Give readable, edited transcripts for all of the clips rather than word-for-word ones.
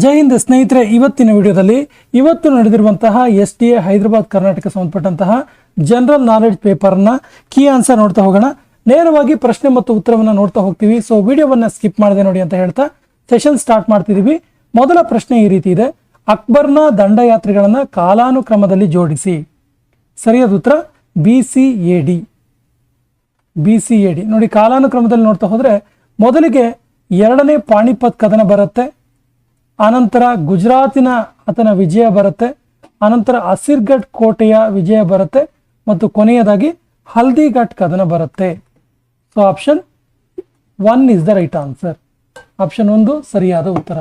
ಜೈ ಹಿಂದ್ ಸ್ನೇಹಿತರೆ, ಇವತ್ತಿನ ವಿಡಿಯೋದಲ್ಲಿ ಇವತ್ತು ನಡೆದಿರುವಂತಹ SDA ಹೈದರಾಬಾದ್ ಕರ್ನಾಟಕ ಸಂಬಂಧಪಟ್ಟಂತಹ ಜನರಲ್ ನಾಲೆಡ್ಜ್ ಪೇಪರ್ನ ಕೀ ಆನ್ಸರ್ ನೋಡ್ತಾ ಹೋಗೋಣ. ನೇರವಾಗಿ ಪ್ರಶ್ನೆ ಮತ್ತು ಉತ್ತರವನ್ನು ನೋಡ್ತಾ ಹೋಗ್ತೀವಿ. ಸೊ ವಿಡಿಯೋವನ್ನು ಸ್ಕಿಪ್ ಮಾಡದೆ ನೋಡಿ ಅಂತ ಹೇಳ್ತಾ ಸೆಷನ್ ಸ್ಟಾರ್ಟ್ ಮಾಡ್ತಿದ್ದೀವಿ. ಮೊದಲ ಪ್ರಶ್ನೆ ಈ ರೀತಿ ಇದೆ: ಅಕ್ಬರ್ನ ದಂಡಯಾತ್ರೆಗಳನ್ನು ಕಾಲಾನುಕ್ರಮದಲ್ಲಿ ಜೋಡಿಸಿ. ಸರಿಯಾದ ಉತ್ತರ BCAD. ನೋಡಿ, ಕಾಲಾನುಕ್ರಮದಲ್ಲಿ ನೋಡ್ತಾ ಹೋದ್ರೆ ಮೊದಲಿಗೆ ಎರಡನೇ ಪಾಣಿಪತ್ ಕದನ ಬರುತ್ತೆ, ಆನಂತರ ಗುಜರಾತಿನ ಆತನ ವಿಜಯ ಬರುತ್ತೆ, ಆನಂತರ ಅಸಿರ್ಗಢ್ ಕೋಟೆಯ ವಿಜಯ ಬರುತ್ತೆ ಮತ್ತು ಕೊನೆಯದಾಗಿ ಹಲ್ದಿಘಾಟ್ ಕದನ ಬರುತ್ತೆ. So option 1 is the right answer. Option 1 ಸರಿಯಾದ ಉತ್ತರ.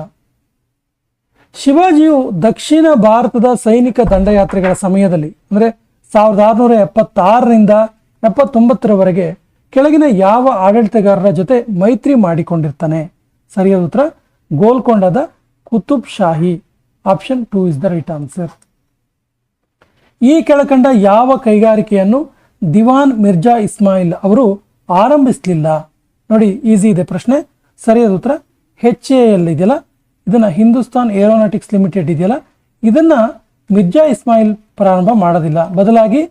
ಶಿವಾಜಿಯು ದಕ್ಷಿಣ ಭಾರತದ ಸೈನಿಕ ದಂಡಯಾತ್ರೆಗಳ ಸಮಯದಲ್ಲಿ ಅಂದರೆ 1676ರಿಂದ 79ರವರೆಗೆ ಕೆಳಗಿನ ಯಾವ ಆಡಳಿತಗಾರರ ಜೊತೆ ಮೈತ್ರಿ ಮಾಡಿಕೊಂಡಿರ್ತಾನೆ? ಸರಿಯಾದ ಉತ್ತರ ಗೋಲ್ಕೊಂಡದ Qutub Shahi. Option 2 is the right answer. ಈ ಕೆಳಕಂಡ ಯಾವ ಕೈಗಾರಿಕೆಯನ್ನು ದಿವಾನ್ ಮಿರ್ಜಾ ಇಸ್ಮಾಯಿಲ್ ಅವರು ಆರಂಭಿಸಲಿಲ್ಲ? ನೋಡಿ, ಈಸಿ ಇದೆ ಪ್ರಶ್ನೆ. ಸರಿಯಾದ ಉತ್ತರ HAL ಇದೆಯಲ್ಲ, ಇದನ್ನ ಹಿಂದೂಸ್ತಾನ್ ಏರೋನಾಟಿಕ್ಸ್ ಲಿಮಿಟೆಡ್ ಇದೆಯಲ್ಲ, ಇದನ್ನ ಮಿರ್ಜಾ ಇಸ್ಮಾಯಿಲ್ ಪ್ರಾರಂಭ ಮಾಡೋದಿಲ್ಲ. ಬದಲಾಗಿ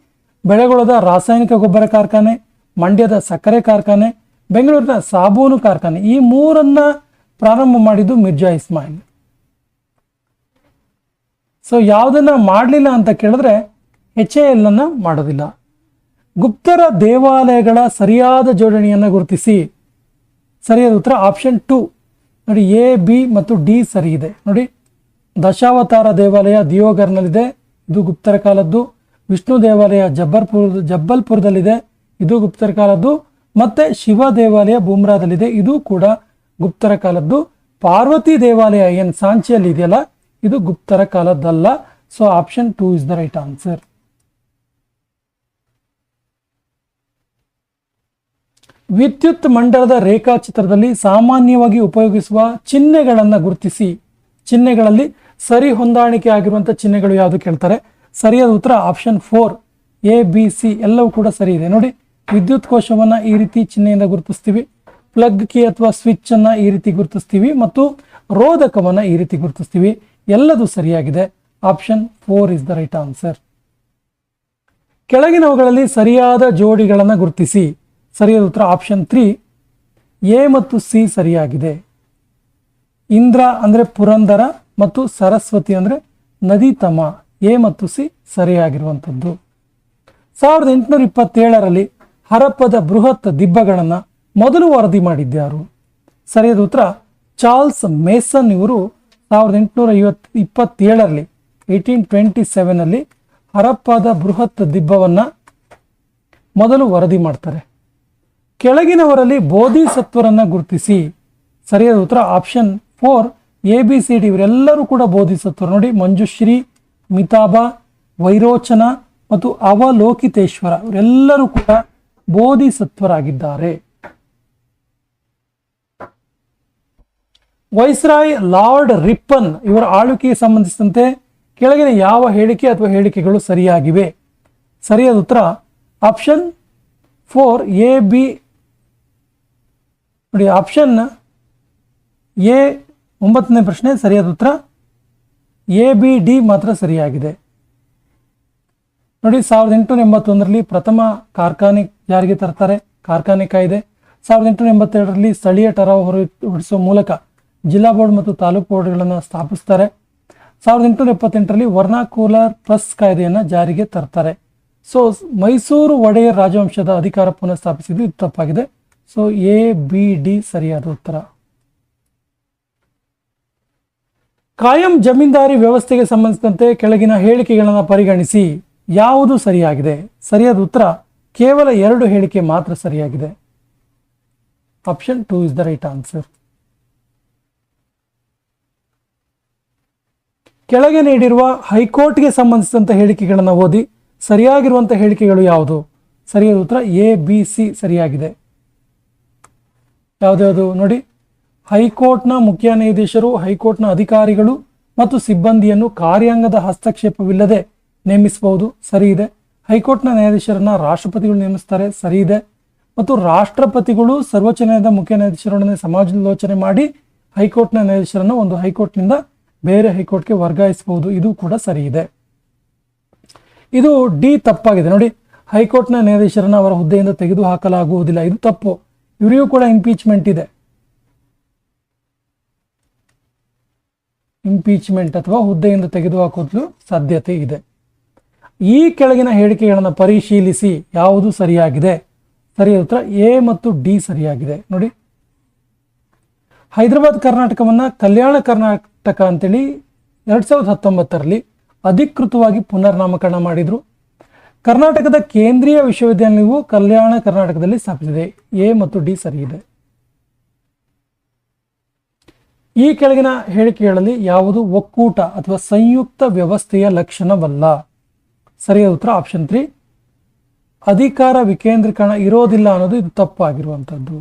ಬೆಳಗೊಳದ ರಾಸಾಯನಿಕ ಗೊಬ್ಬರ ಕಾರ್ಖಾನೆ, ಮಂಡ್ಯದ ಸಕ್ಕರೆ ಕಾರ್ಖಾನೆ, ಬೆಂಗಳೂರಿನ ಸಾಬೂನು ಕಾರ್ಖಾನೆ, ಈ ಮೂರನ್ನ ಪ್ರಾರಂಭ ಮಾಡಿದ್ದು ಮಿರ್ಜಾ ಇಸ್ಮಾಯಿಲ್. ಸೊ ಯಾವುದನ್ನ ಮಾಡಲಿಲ್ಲ ಅಂತ ಕೇಳಿದ್ರೆ HAL ಅನ್ನ ಮಾಡೋದಿಲ್ಲ. ಗುಪ್ತರ ದೇವಾಲಯಗಳ ಸರಿಯಾದ ಜೋಡಣೆಯನ್ನು ಗುರುತಿಸಿ. ಸರಿಯಾದ ಉತ್ತರ ಆಪ್ಷನ್ 2. ನೋಡಿ, A, B ಮತ್ತು D ಸರಿ ಇದೆ. ನೋಡಿ, ದಶಾವತಾರ ದೇವಾಲಯ ದಿಯೋಗರ್ನಲ್ಲಿದೆ, ಇದು ಗುಪ್ತರ ಕಾಲದ್ದು. ವಿಷ್ಣು ದೇವಾಲಯ ಜಬ್ಬಲ್ಪುರದಲ್ಲಿದೆ, ಇದು ಗುಪ್ತರ ಕಾಲದ್ದು. ಮತ್ತೆ ಶಿವ ದೇವಾಲಯ ಬುಮ್ರಾದಲ್ಲಿದೆ, ಇದು ಕೂಡ ಗುಪ್ತರ ಕಾಲದ್ದು. ಪಾರ್ವತಿ ದೇವಾಲಯ ಏನ್ ಸಾಂಚಿಯಲ್ಲಿ ಇದೆಯಲ್ಲ, ಇದು ಗುಪ್ತರ ಕಾಲದ್ದಲ್ಲ. So option 2 is the right answer. ವಿದ್ಯುತ್ ಮಂಡಲದ ರೇಖಾಚಿತ್ರದಲ್ಲಿ ಸಾಮಾನ್ಯವಾಗಿ ಉಪಯೋಗಿಸುವ ಚಿಹ್ನೆಗಳನ್ನು ಗುರುತಿಸಿ. ಚಿಹ್ನೆಗಳಲ್ಲಿ ಸರಿ ಹೊಂದಾಣಿಕೆ ಆಗಿರುವಂತಹ ಚಿಹ್ನೆಗಳು ಯಾವುದು ಕೇಳ್ತಾರೆ? ಸರಿಯಾದ ಉತ್ತರ ಆಪ್ಷನ್ 4. A, B, C ಎಲ್ಲವೂ ಕೂಡ ಸರಿ ಇದೆ. ನೋಡಿ, ವಿದ್ಯುತ್ ಕೋಶವನ್ನ ಈ ರೀತಿ ಚಿಹ್ನೆಯಿಂದ ಗುರುತಿಸ್ತೀವಿ, ಪ್ಲಗ್ ಕೀ ಅಥವಾ ಸ್ವಿಚ್ ಅನ್ನ ಈ ರೀತಿ ಗುರುತಿಸ್ತೀವಿ ಮತ್ತು ರೋಧಕವನ್ನ ಈ ರೀತಿ ಗುರುತಿಸ್ತೀವಿ. ಎಲ್ಲದೂ ಸರಿಯಾಗಿದೆ. Option 4 is the right answer. ಕೆಳಗಿನವುಗಳಲ್ಲಿ ಸರಿಯಾದ ಜೋಡಿಗಳನ್ನು ಗುರುತಿಸಿ. ಸರಿಯಾದ ಉತ್ತರ ಆಪ್ಷನ್ 3. A ಮತ್ತು C ಸರಿಯಾಗಿದೆ. ಇಂದ್ರ ಅಂದ್ರೆ ಪುರಂದರ ಮತ್ತು ಸರಸ್ವತಿ ಅಂದ್ರೆ ನದಿ ತಮ. A ಮತ್ತು C ಸರಿಯಾಗಿರುವಂಥದ್ದು. 1827ರಲ್ಲಿ ಹರಪ್ಪದ ಬೃಹತ್ ದಿಬ್ಬಗಳನ್ನು ಮೊದಲು ವರದಿ ಮಾಡಿದ್ಯಾರು? ಸರಿಯಾದ ಉತ್ತರ ಚಾರ್ಲ್ಸ್ ಮೇಸನ್. ಇವರು 1827ರಲ್ಲಿ 1827ನಲ್ಲಿ ಹರಪ್ಪದ ಬೃಹತ್ ದಿಬ್ಬವನ್ನ ಮೊದಲು ವರದಿ ಮಾಡ್ತಾರೆ. ಕೆಳಗಿನವರಲ್ಲಿ ಬೋಧಿಸತ್ವರನ್ನ ಗುರುತಿಸಿ. ಸರಿಯಾದ ಉತ್ತರ ಆಪ್ಷನ್ 4. ABCD ಇವರೆಲ್ಲರೂ ಕೂಡ ಬೋಧಿಸತ್ವರು. ನೋಡಿ, ಮಂಜುಶ್ರೀ, ಮಿತಾಬಾ, ವೈರೋಚನ ಮತ್ತು ಅವಲೋಕಿತೇಶ್ವರ ಇವರೆಲ್ಲರೂ ಕೂಡ ಬೋಧಿಸತ್ವರಾಗಿದ್ದಾರೆ. ವೈಸ್ರಾಯ್ ಲಾರ್ಡ್ ರಿಪ್ಪನ್ ಇವರ ಆಳ್ವಿಕೆಗೆ ಸಂಬಂಧಿಸಿದಂತೆ ಕೆಳಗಿನ ಯಾವ ಹೇಳಿಕೆ ಅಥವಾ ಹೇಳಿಕೆಗಳು ಸರಿಯಾಗಿವೆ? ಸರಿಯಾದ ಉತ್ತರ ಆಪ್ಷನ್ 4. A, B. ನೋಡಿ, ಆಪ್ಷನ್ A 9ನೇ ಪ್ರಶ್ನೆ ಸರಿಯಾದ ಉತ್ತರ. A, B, D ಮಾತ್ರ ಸರಿಯಾಗಿದೆ. ನೋಡಿ, 1881ರಲ್ಲಿ ಪ್ರಥಮ ಕಾರ್ಖಾನೆ ಜಾರಿಗೆ ತರ್ತಾರೆ, ಕಾರ್ಖಾನೆ ಕಾಯ್ದೆ. 1882ರಲ್ಲಿ ಸ್ಥಳೀಯ ಠರಾವು ಹೊರಡಿಸುವ ಮೂಲಕ ಜಿಲ್ಲಾ ಬೋರ್ಡ್ ಮತ್ತು ತಾಲೂಕು ಬೋರ್ಡ್ಗಳನ್ನು ಸ್ಥಾಪಿಸ್ತಾರೆ. 1878ರಲ್ಲಿ ವರ್ನಾಕ್ಯುಲರ್ ಪ್ರೆಸ್ ಕಾಯ್ದೆಯನ್ನು ಜಾರಿಗೆ ತರ್ತಾರೆ. ಸೊ ಮೈಸೂರು ಒಡೆಯರ್ ರಾಜವಂಶದ ಅಧಿಕಾರ ಪುನಃ ಸ್ಥಾಪಿಸಿದ್ದು ಇದು ತಪ್ಪಾಗಿದೆ. ಸೊ A, B, D ಸರಿಯಾದ ಉತ್ತರ. ಕಾಯಂ ಜಮೀನ್ದಾರಿ ವ್ಯವಸ್ಥೆಗೆ ಸಂಬಂಧಿಸಿದಂತೆ ಕೆಳಗಿನ ಹೇಳಿಕೆಗಳನ್ನು ಪರಿಗಣಿಸಿ. ಯಾವುದು ಸರಿಯಾಗಿದೆ? ಸರಿಯಾದ ಉತ್ತರ ಕೇವಲ 2 ಹೇಳಿಕೆ ಮಾತ್ರ ಸರಿಯಾಗಿದೆ. Option 2 is the right answer. ಕೆಳಗೆ ನೀಡಿರುವ ಹೈಕೋರ್ಟ್ಗೆ ಸಂಬಂಧಿಸಿದಂತ ಹೇಳಿಕೆಗಳನ್ನು ಓದಿ. ಸರಿಯಾಗಿರುವಂತಹ ಹೇಳಿಕೆಗಳು ಯಾವುದು? ಸರಿಯಾದ ಉತ್ತರ A, B, C ಸರಿಯಾಗಿದೆ. ಯಾವ್ದ್ಯಾವುದು ನೋಡಿ, ಹೈಕೋರ್ಟ್ನ ಮುಖ್ಯ ನ್ಯಾಯಾಧೀಶರು ಹೈಕೋರ್ಟ್ನ ಅಧಿಕಾರಿಗಳು ಮತ್ತು ಸಿಬ್ಬಂದಿಯನ್ನು ಕಾರ್ಯಾಂಗದ ಹಸ್ತಕ್ಷೇಪವಿಲ್ಲದೆ ನೇಮಿಸಬಹುದು, ಸರಿ ಇದೆ. ಹೈಕೋರ್ಟ್ನ ನ್ಯಾಯಾಧೀಶರನ್ನ ರಾಷ್ಟ್ರಪತಿಗಳು ನೇಮಿಸ್ತಾರೆ, ಸರಿ ಇದೆ. ಮತ್ತು ರಾಷ್ಟ್ರಪತಿಗಳು ಸರ್ವೋಚ್ಚ ನ್ಯಾಯಾಲಯದ ಮುಖ್ಯ ನ್ಯಾಯಾಧೀಶರೊಡನೆ ಸಮಾಲೋಚನೆ ಮಾಡಿ ಹೈಕೋರ್ಟ್ನ ನ್ಯಾಯಾಧೀಶರನ್ನು ಒಂದು ಹೈಕೋರ್ಟ್ನಿಂದ ಬೇರೆ ಹೈಕೋರ್ಟ್ಗೆ ವರ್ಗಾಯಿಸಬಹುದು, ಇದು ಕೂಡ ಸರಿ ಇದೆ. ಇದು ಡಿ ತಪ್ಪಾಗಿದೆ ನೋಡಿ. ಹೈಕೋರ್ಟ್ನ ನ್ಯಾಯಾಧೀಶರನ್ನು ಅವರ ಹುದ್ದೆಯಿಂದ ತೆಗೆದು ಹಾಕಲಾಗುವುದಿಲ್ಲ, ಇದು ತಪ್ಪು. ಇವರಿಗೂ ಕೂಡ ಇಂಪೀಚ್ಮೆಂಟ್ ಇದೆ. ಇಂಪೀಚ್ಮೆಂಟ್ ಅಥವಾ ಹುದ್ದೆಯಿಂದ ತೆಗೆದುಹಾಕಲು ಸಾಧ್ಯತೆ ಇದೆ. ಈ ಕೆಳಗಿನ ಹೇಳಿಕೆಗಳನ್ನು ಪರಿಶೀಲಿಸಿ ಯಾವುದು ಸರಿಯಾಗಿದೆ. ಸರಿಯಾದ ಉತ್ತರ ಎ ಮತ್ತು ಡಿ ಸರಿಯಾಗಿದೆ. ನೋಡಿ, ಹೈದರಾಬಾದ್ ಕರ್ನಾಟಕವನ್ನ ಕಲ್ಯಾಣ ಕರ್ನಾಟಕ ಅಂತೇಳಿ 2019ರಲ್ಲಿ ಅಧಿಕೃತವಾಗಿ ಪುನರ್ನಾಮಕರಣ ಮಾಡಿದ್ರು. ಕರ್ನಾಟಕದ ಕೇಂದ್ರೀಯ ವಿಶ್ವವಿದ್ಯಾನಿಲಯವು ಕಲ್ಯಾಣ ಕರ್ನಾಟಕದಲ್ಲಿ ಸ್ಥಾಪಿಸಿದೆ. ಎ ಮತ್ತು ಡಿ ಸರಿ ಇದೆ. ಈ ಕೆಳಗಿನ ಹೇಳಿಕೆಗಳಲ್ಲಿ ಯಾವುದು ಒಕ್ಕೂಟ ಅಥವಾ ಸಂಯುಕ್ತ ವ್ಯವಸ್ಥೆಯ ಲಕ್ಷಣವಲ್ಲ. ಸರಿಯಾದ ಉತ್ತರ ಆಪ್ಷನ್ 3, ಅಧಿಕಾರ ವಿಕೇಂದ್ರೀಕರಣ ಇರೋದಿಲ್ಲ ಅನ್ನೋದು ಇದು ತಪ್ಪಾಗಿರುವಂಥದ್ದು.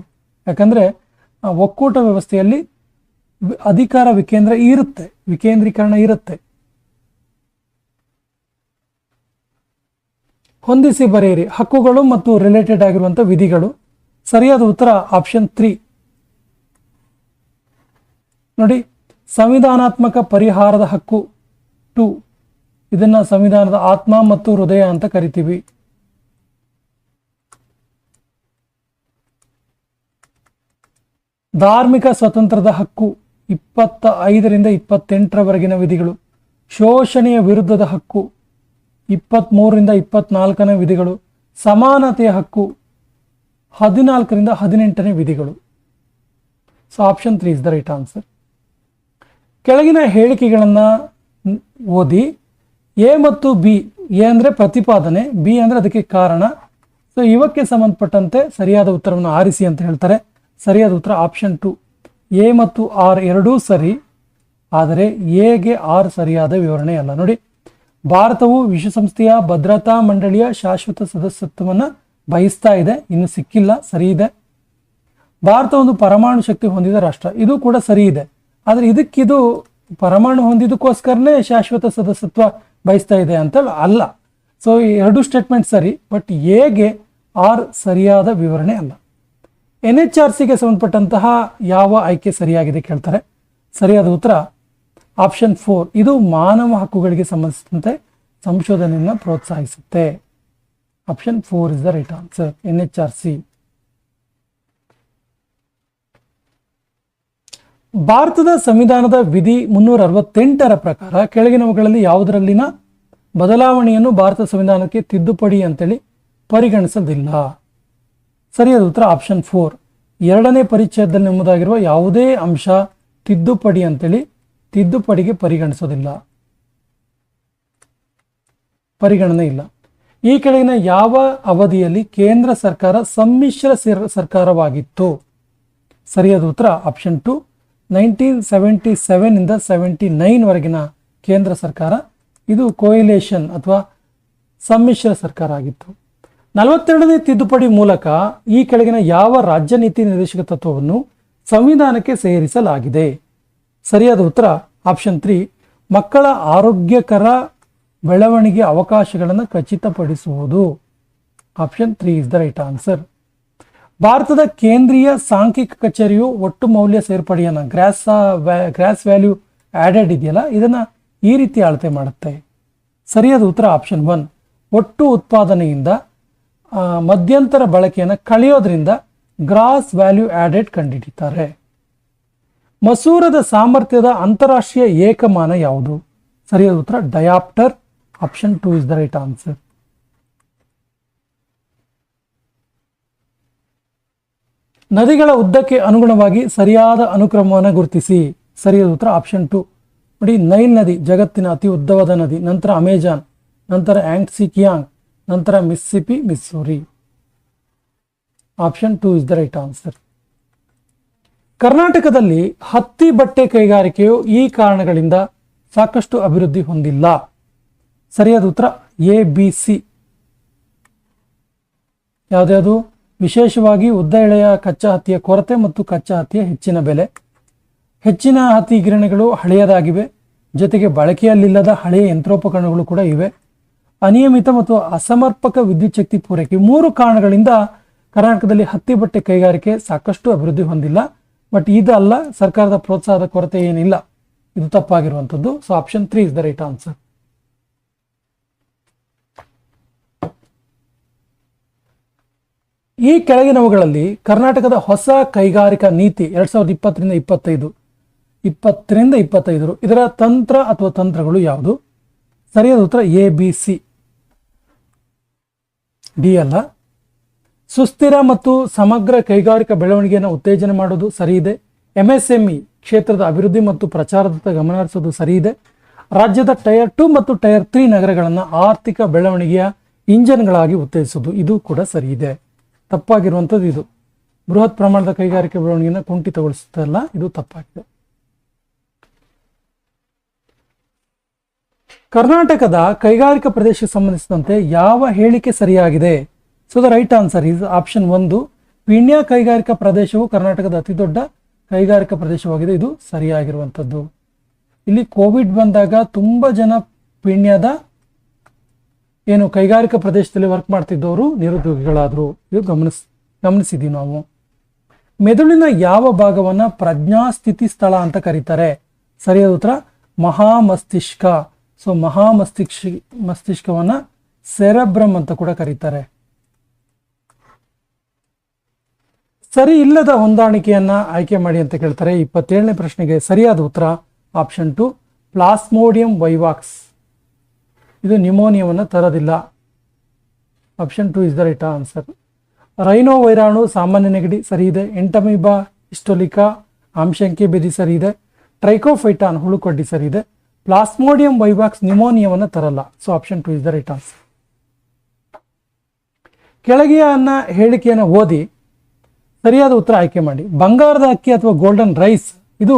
ಯಾಕಂದ್ರೆ ಒಕ್ಕೂಟ ವ್ಯವಸ್ಥೆಯಲ್ಲಿ ಅಧಿಕಾರ ವಿಕೇಂದ್ರೀಕರಣ ಇರುತ್ತೆ. ಹೊಂದಿಸಿ ಬರೆಯಿರಿ ಹಕ್ಕುಗಳು ಮತ್ತು ರಿಲೇಟೆಡ್ ಆಗಿರುವಂಥ ವಿಧಿಗಳು. ಸರಿಯಾದ ಉತ್ತರ ಆಪ್ಷನ್ 3. ನೋಡಿ, ಸಂವಿಧಾನಾತ್ಮಕ ಪರಿಹಾರದ ಹಕ್ಕು 2, ಇದನ್ನ ಸಂವಿಧಾನದ ಆತ್ಮ ಮತ್ತು ಹೃದಯ ಅಂತ ಕರಿತೀವಿ. ಧಾರ್ಮಿಕ ಸ್ವತಂತ್ರದ ಹಕ್ಕು 25ರಿಂದ 28ರವರೆಗಿನ ವಿಧಿಗಳು. ಶೋಷಣೆಯ ವಿರುದ್ಧದ ಹಕ್ಕು 23ರಿಂದ 24ನೇ ವಿಧಿಗಳು. ಸಮಾನತೆಯ ಹಕ್ಕು 14ರಿಂದ 18ನೇ ವಿಧಿಗಳು. So option 3 is the right answer. ಕೆಳಗಿನ ಹೇಳಿಕೆಗಳನ್ನು ಓದಿ. ಎ ಮತ್ತು ಬಿ, ಎ ಅಂದರೆ ಪ್ರತಿಪಾದನೆ, ಬಿ ಅಂದರೆ ಅದಕ್ಕೆ ಕಾರಣ. ಸೊ ಇವಕ್ಕೆ ಸಂಬಂಧಪಟ್ಟಂತೆ ಸರಿಯಾದ ಉತ್ತರವನ್ನು ಆರಿಸಿ ಅಂತ ಹೇಳ್ತಾರೆ. ಸರಿಯಾದ ಉತ್ತರ ಆಪ್ಷನ್ 2. ಎ ಮತ್ತು ಆರ್ ಎರಡೂ ಸರಿ, ಆದರೆ ಎಗೆ ಆರ್ ಸರಿಯಾದ ವಿವರಣೆ ಅಲ್ಲ. ನೋಡಿ, ಭಾರತವು ವಿಶ್ವಸಂಸ್ಥೆಯ ಭದ್ರತಾ ಮಂಡಳಿಯ ಶಾಶ್ವತ ಸದಸ್ಯತ್ವವನ್ನು ಬಯಸ್ತಾ ಇದೆ, ಇನ್ನು ಸಿಕ್ಕಿಲ್ಲ, ಸರಿ ಇದೆ. ಭಾರತ ಒಂದು ಪರಮಾಣು ಶಕ್ತಿ ಹೊಂದಿದ ರಾಷ್ಟ್ರ, ಇದು ಕೂಡ ಸರಿ ಇದೆ. ಆದರೆ ಇದಕ್ಕಿದು ಪರಮಾಣು ಹೊಂದಿದ್ದಕ್ಕೋಸ್ಕರನೇ ಶಾಶ್ವತ ಸದಸ್ಯತ್ವ ಬಯಸ್ತಾ ಇದೆ ಅಂತ ಅಲ್ಲ. ಸೊ ಈ ಎರಡು ಸ್ಟೇಟ್ಮೆಂಟ್ ಸರಿ, ಬಟ್ ಎಗೆ ಆರ್ ಸರಿಯಾದ ವಿವರಣೆ ಅಲ್ಲ. NHRCಗೆ ಸಂಬಂಧಪಟ್ಟಂತಹ ಯಾವ ಆಯ್ಕೆ ಸರಿಯಾಗಿದೆ ಕೇಳ್ತಾರೆ. ಸರಿಯಾದ ಉತ್ತರ ಆಪ್ಷನ್ 4. ಇದು ಮಾನವ ಹಕ್ಕುಗಳಿಗೆ ಸಂಬಂಧಿಸಿದಂತೆ ಸಂಶೋಧನೆಯನ್ನು ಪ್ರೋತ್ಸಾಹಿಸುತ್ತೆ. Option 4 is the right answer. NHRC. ಭಾರತದ ಸಂವಿಧಾನದ ವಿಧಿ 368ರ ಪ್ರಕಾರ ಕೆಳಗಿನವುಗಳಲ್ಲಿ ಯಾವುದರಲ್ಲಿನ ಬದಲಾವಣೆಯನ್ನು ಭಾರತ ಸಂವಿಧಾನಕ್ಕೆ ತಿದ್ದುಪಡಿ ಅಂತೇಳಿ ಪರಿಗಣಿಸೋದಿಲ್ಲ. ಸರಿಯಾದ ಉತ್ತರ ಆಪ್ಷನ್ 4. 2ನೇ ಪರಿಚ್ಛೇದದಲ್ಲಿ ಎಂಬುದಾಗಿರುವ ಯಾವುದೇ ಅಂಶ ತಿದ್ದುಪಡಿ ಅಂತೇಳಿ ತಿದ್ದುಪಡಿಗೆ ಪರಿಗಣನೆ ಇಲ್ಲ. ಈ ಕೆಳಗಿನ ಯಾವ ಅವಧಿಯಲ್ಲಿ ಕೇಂದ್ರ ಸರ್ಕಾರ ಸಮ್ಮಿಶ್ರ ಸರ್ಕಾರವಾಗಿತ್ತು? ಸರಿಯಾದ ಉತ್ತರ ಆಪ್ಷನ್ 2. 1977 ಇಂದ 79ವರೆಗಿನ ಕೇಂದ್ರ ಸರ್ಕಾರ, ಇದು ಕೋಯಿಲೇಷನ್ ಅಥವಾ ಸಮ್ಮಿಶ್ರ ಸರ್ಕಾರ ಆಗಿತ್ತು. 42ನೇ ತಿದ್ದುಪಡಿ ಮೂಲಕ ಈ ಕೆಳಗಿನ ಯಾವ ರಾಜ್ಯ ನೀತಿ ನಿರ್ದೇಶಕ ತತ್ವವನ್ನು ಸಂವಿಧಾನಕ್ಕೆ ಸೇರಿಸಲಾಗಿದೆ? ಸರಿಯಾದ ಉತ್ತರ ಆಪ್ಷನ್ 3. ಮಕ್ಕಳ ಆರೋಗ್ಯಕರ ಬೆಳವಣಿಗೆ ಅವಕಾಶಗಳನ್ನು ಖಚಿತಪಡಿಸುವುದು. Option 3 is the right answer. ಭಾರತದ ಕೇಂದ್ರೀಯ ಸಾಂಖ್ಯಿಕ ಕಚೇರಿಯು ಒಟ್ಟು ಮೌಲ್ಯ ಸೇರ್ಪಡೆಯನ್ನು ಗ್ರಾಸ್ ವ್ಯಾಲ್ಯೂ ಆಡೆಡ್ ಇದೆಯಲ್ಲ, ಇದನ್ನು ಈ ರೀತಿ ಅಳತೆ ಮಾಡುತ್ತೆ. ಸರಿಯಾದ ಉತ್ತರ ಆಪ್ಷನ್ 1. ಒಟ್ಟು ಉತ್ಪಾದನೆಯಿಂದ ಮಧ್ಯಂತರ ಬಳಕೆಯನ್ನು ಕಳೆಯೋದ್ರಿಂದ ಗ್ರಾಸ್ ವ್ಯಾಲ್ಯೂ ಆಡೆಡ್ ಕಂಡುಹಿಡಿತಾರೆ. ಮಸೂರದ ಸಾಮರ್ಥ್ಯದ ಅಂತಾರಾಷ್ಟ್ರೀಯ ಏಕಮಾನ ಯಾವುದು? ಸರಿಯಾದ ಉತ್ತರ dioptre. Option 2 is the right answer. ನದಿಗಳ ಉದ್ದಕ್ಕೆ ಅನುಗುಣವಾಗಿ ಸರಿಯಾದ ಅನುಕ್ರಮವನ್ನು ಗುರುತಿಸಿ. ಸರಿಯಾದ ಉತ್ತರ ಆಪ್ಷನ್ 2. ನೋಡಿ, ನೈಲ್ ನದಿ ಜಗತ್ತಿನ ಅತಿ ಉದ್ದವಾದ ನದಿ, ನಂತರ ಅಮೆಜಾನ್, ನಂತರ ಯಾಂಗ್ಸಿ ಕಿಯಾಂಗ್, ನಂತರ Mississippi, Missouri. Option 2 is the right answer. ಕರ್ನಾಟಕದಲ್ಲಿ ಹತ್ತಿ ಬಟ್ಟೆ ಕೈಗಾರಿಕೆಯು ಈ ಕಾರಣಗಳಿಂದ ಸಾಕಷ್ಟು ಅಭಿವೃದ್ಧಿ ಹೊಂದಿಲ್ಲ. ಸರಿಯಾದ ಉತ್ತರ ABC. ಯಾವುದ್ಯಾವುದು? ವಿಶೇಷವಾಗಿ ಉದ್ದ ಎಳೆಯ ಕಚ್ಚಾ ಹತ್ತಿಯ ಕೊರತೆ ಮತ್ತು ಕಚ್ಚಾ ಹತ್ತಿಯ ಹೆಚ್ಚಿನ ಬೆಲೆ. ಹೆಚ್ಚಿನ ಹತ್ತಿ ಗಿರಣಿಗಳು ಹಳೆಯದಾಗಿವೆ, ಜೊತೆಗೆ ಬಳಕೆಯಲ್ಲಿಲ್ಲದ ಹಳೆಯ ಯಂತ್ರೋಪಕರಣಗಳು ಕೂಡ ಇವೆ. ಅನಿಯಮಿತ ಮತ್ತು ಅಸಮರ್ಪಕ ವಿದ್ಯುತ್ ಶಕ್ತಿ ಪೂರೈಕೆ, 3 ಕಾರಣಗಳಿಂದ ಕರ್ನಾಟಕದಲ್ಲಿ ಹತ್ತಿ ಬಟ್ಟೆ ಕೈಗಾರಿಕೆ ಸಾಕಷ್ಟು ಅಭಿವೃದ್ಧಿ ಹೊಂದಿಲ್ಲ. ಬಟ್ ಇದಲ್ಲ, ಸರ್ಕಾರದ ಪ್ರೋತ್ಸಾಹದ ಕೊರತೆ ಏನಿಲ್ಲ. ಇದು ತಪ್ಪಾಗಿರುವಂಥದ್ದು. So option 3 is the right answer. ಈ ಕೆಳಗಿನವುಗಳಲ್ಲಿ ಕರ್ನಾಟಕದ ಹೊಸ ಕೈಗಾರಿಕಾ ನೀತಿ 2020 ರಿಂದ 25 ಇದರ ತಂತ್ರ ಅಥವಾ ತಂತ್ರಗಳು ಯಾವುದು? ಸರಿಯಾದ ಉತ್ತರ ABC. ಡಿ ಅಲ್ಲ. ಸುಸ್ಥಿರ ಮತ್ತು ಸಮಗ್ರ ಕೈಗಾರಿಕಾ ಬೆಳವಣಿಗೆಯನ್ನು ಉತ್ತೇಜನ ಮಾಡೋದು ಸರಿ ಇದೆ. MSME ಕ್ಷೇತ್ರದ ಅಭಿವೃದ್ಧಿ ಮತ್ತು ಪ್ರಚಾರದತ್ತ ಗಮನ ಹರಿಸೋದು ಸರಿ ಇದೆ. ರಾಜ್ಯದ ಟೈರ್ 2 ಮತ್ತು ಟೈರ್ 3 ನಗರಗಳನ್ನು ಆರ್ಥಿಕ ಬೆಳವಣಿಗೆಯ ಇಂಜನ್ಗಳಾಗಿ ಉತ್ತೇಜಿಸೋದು ಇದು ಕೂಡ ಸರಿ ಇದೆ. ತಪ್ಪಾಗಿರುವಂಥದ್ದು ಇದು. ಬೃಹತ್ ಪ್ರಮಾಣದ ಕೈಗಾರಿಕೆ ಬೆಳವಣಿಗೆಯನ್ನು ಕುಂಠಿತಗೊಳಿಸುತ್ತಲ್ಲ, ಇದು ತಪ್ಪಾಗಿದೆ. ಕರ್ನಾಟಕದ ಕೈಗಾರಿಕಾ ಪ್ರದೇಶಕ್ಕೆ ಸಂಬಂಧಿಸಿದಂತೆ ಯಾವ ಹೇಳಿಕೆ ಸರಿಯಾಗಿದೆ? So the right answer is option 1. Peenya ಕೈಗಾರಿಕಾ ಪ್ರದೇಶವು ಕರ್ನಾಟಕದ ಅತಿ ದೊಡ್ಡ ಕೈಗಾರಿಕಾ ಪ್ರದೇಶವಾಗಿದೆ. ಇದು ಸರಿಯಾಗಿರುವಂಥದ್ದು. ಇಲ್ಲಿ ಕೋವಿಡ್ ಬಂದಾಗ ತುಂಬ ಜನ ಪೀಣ್ಯದ ಕೈಗಾರಿಕಾ ಪ್ರದೇಶದಲ್ಲಿ ವರ್ಕ್ ಮಾಡ್ತಿದ್ದವರು ನಿರುದ್ಯೋಗಿಗಳಾದರು. ಇದು ಗಮನಿಸಿದ್ದೀವಿ ನಾವು. ಮೆದುಳಿನ ಯಾವ ಭಾಗವನ್ನು ಪ್ರಜ್ಞಾಸ್ಥಿತಿ ಸ್ಥಳ ಅಂತ ಕರೀತಾರೆ? ಸರಿಯಾದ ಉತ್ತರ ಮಹಾಮಸ್ತಿಷ್ಕ. ಸೊ ಮಸ್ತಿಷ್ಕವನ್ನ ಸೆರೆಬ್ರಮ್ ಅಂತ ಕೂಡ ಕರೀತಾರೆ. ಸರಿ ಇಲ್ಲದ ಹೊಂದಾಣಿಕೆಯನ್ನ ಆಯ್ಕೆ ಮಾಡಿ ಅಂತ ಕೇಳ್ತಾರೆ. 27ನೇ ಪ್ರಶ್ನೆಗೆ ಸರಿಯಾದ ಉತ್ತರ ಆಪ್ಷನ್ 2 ಪ್ಲಾಸ್ಮೋಡಿಯಂ ವೈವಾಕ್ಸ್. ಇದು ನ್ಯೂಮೋನಿಯಾವನ್ನು ತರೋದಿಲ್ಲ. Option 2 is the right answer. Rhino ವೈರಾಣು ಸಾಮಾನ್ಯ ನೆಗಡಿ ಸರಿ ಇದೆ. ಎಂಟಮೀಬಾ ಹಿಸ್ಟೋಲಿಕಾ ಆಮ್ಶಂಕೆ ಬೆದಿ ಸರಿ ಇದೆ. ಟ್ರೈಕೋಫೈಟಾನ್ ಹುಳುಕೊಡ್ಡಿ ಸರಿ ಇದೆ. ಪ್ಲಾಸ್ಮೋಡಿಯಂ ವೈವಾಕ್ಸ್ ನ್ಯೂಮೋನಿಯಾವನ್ನು ತರಲ್ಲ. So option 2 is the right answer. ಕೆಳಗಿನ ಹೇಳಿಕೆಯನ್ನು ಓದಿ ಸರಿಯಾದ ಉತ್ತರ ಆಯ್ಕೆ ಮಾಡಿ. ಬಂಗಾರದ ಅಕ್ಕಿ ಅಥವಾ ಗೋಲ್ಡನ್ ರೈಸ್ ಇದು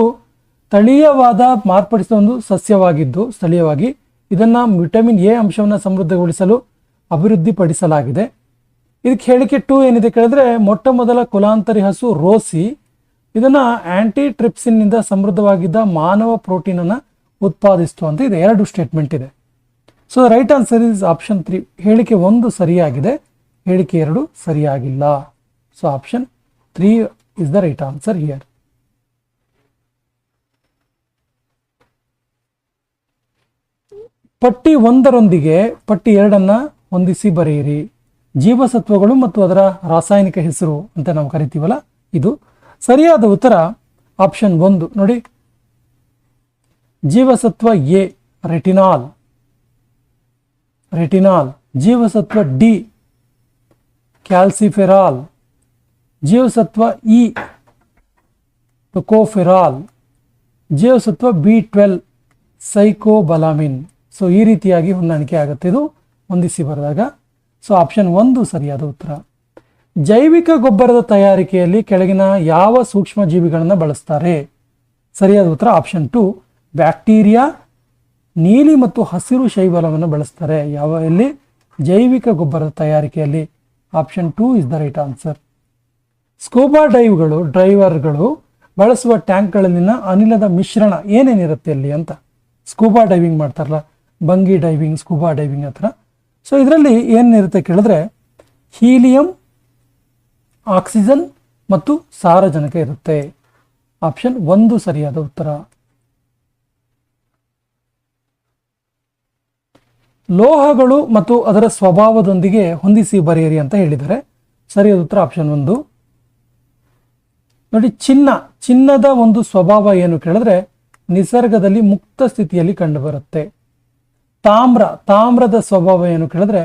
ತಳೀಯವಾದ ಮಾರ್ಪಡಿಸಿದ ಒಂದು ಸಸ್ಯವಾಗಿದ್ದು ಸ್ಥಳೀಯವಾಗಿ ಇದನ್ನು ವಿಟಮಿನ್ ಎ ಅಂಶವನ್ನು ಸಮೃದ್ಧಗೊಳಿಸಲು ಅಭಿವೃದ್ಧಿಪಡಿಸಲಾಗಿದೆ. ಇದಕ್ಕೆ ಹೇಳಿಕೆ 2 ಏನಿದೆ ಕೇಳಿದ್ರೆ, ಮೊಟ್ಟ ಮೊದಲ ಕುಲಾಂತರಿ ಹಸು ರೋಸಿ ಇದನ್ನು ಆಂಟಿಟ್ರಿಪ್ಸಿನ್ನಿಂದ ಸಮೃದ್ಧವಾಗಿದ್ದ ಮಾನವ ಪ್ರೋಟೀನನ್ನು ಉತ್ಪಾದಿಸ್ತು ಅಂತ ಇದೆ. 2 ಸ್ಟೇಟ್ಮೆಂಟ್ ಇದೆ. So right answer is option 3. ಹೇಳಿಕೆ 1 ಸರಿಯಾಗಿದೆ, ಹೇಳಿಕೆ 2 ಸರಿಯಾಗಿಲ್ಲ. So option 3 is the right answer here. ಪಟ್ಟಿ 1ರೊಂದಿಗೆ ಪಟ್ಟಿ 2ಅನ್ನ ಹೊಂದಿಸಿ ಬರೆಯಿರಿ. ಜೀವಸತ್ವಗಳು ಮತ್ತು ಅದರ ರಾಸಾಯನಿಕ ಹೆಸರು ಅಂತ ನಾವು ಕರಿತೀವಲ್ಲ, ಇದು ಸರಿಯಾದ ಉತ್ತರ ಆಪ್ಷನ್ 1. ನೋಡಿ, ಜೀವಸತ್ವ ಎ ರೆಟಿನಾಲ್. ಜೀವಸತ್ವ ಡಿ ಕ್ಯಾಲ್ಸಿಫೆರಾಲ್. ಜೀವಸತ್ವ ಇ ಟೊಕೋಫೆರಾಲ್. ಜೀವಸತ್ವ B12 ಸೈಕೋಬಲಾಮಿನ್. ಸೊ ಈ ರೀತಿಯಾಗಿ ಹೊಂದಾಣಿಕೆ ಆಗುತ್ತೆ ಇದು ಹೊಂದಿಸಿ ಬರೆದಾಗ. ಸೊ ಆಪ್ಷನ್ 1 ಸರಿಯಾದ ಉತ್ತರ. ಜೈವಿಕ ಗೊಬ್ಬರದ ತಯಾರಿಕೆಯಲ್ಲಿ ಕೆಳಗಿನ ಯಾವ ಸೂಕ್ಷ್ಮ ಜೀವಿಗಳನ್ನು ಬಳಸ್ತಾರೆ? ಸರಿಯಾದ ಉತ್ತರ ಆಪ್ಷನ್ 2 ಬ್ಯಾಕ್ಟೀರಿಯಾ, ನೀಲಿ ಮತ್ತು ಹಸಿರು ಶೈವಾಲವನ್ನು ಬಳಸ್ತಾರೆ. ಎಲ್ಲಿ? ಜೈವಿಕ ಗೊಬ್ಬರದ ತಯಾರಿಕೆಯಲ್ಲಿ. Option 2 is the right answer. Scuba ಡ್ರೈವರ್ಗಳು ಬಳಸುವ ಟ್ಯಾಂಕ್ಗಳಲ್ಲಿನ ಅನಿಲದ ಮಿಶ್ರಣ ಏನೇನಿರುತ್ತೆ ಅಲ್ಲಿ ಅಂತ. ಸ್ಕೂಬಾ ಡೈವಿಂಗ್ ಮಾಡ್ತಾರಲ್ಲ, ಬಂಗಿ ಡೈವಿಂಗ್, ಸ್ಕೂಬಾ ಡೈವಿಂಗ್ ಹತ್ರ. ಸೊ ಇದರಲ್ಲಿ ಏನಿರುತ್ತೆ ಕೇಳಿದ್ರೆ ಹೀಲಿಯಂ, ಆಕ್ಸಿಜನ್ ಮತ್ತು ಸಾರಜನಕ ಇರುತ್ತೆ. ಆಪ್ಷನ್ 1 ಸರಿಯಾದ ಉತ್ತರ. ಲೋಹಗಳು ಮತ್ತು ಅದರ ಸ್ವಭಾವದೊಂದಿಗೆ ಹೊಂದಿಸಿ ಬರೆಯಿರಿ ಅಂತ ಹೇಳಿದ್ದಾರೆ. ಸರಿಯಾದ ಉತ್ತರ ಆಪ್ಷನ್ 1. ನೋಡಿ, ಚಿನ್ನದ ಒಂದು ಸ್ವಭಾವ ಏನು ಕೇಳಿದ್ರೆ ನಿಸರ್ಗದಲ್ಲಿ ಮುಕ್ತ ಸ್ಥಿತಿಯಲ್ಲಿ ಕಂಡುಬರುತ್ತೆ. ತಾಮ್ರದ ಸ್ವಭಾವ ಏನು ಕೇಳಿದ್ರೆ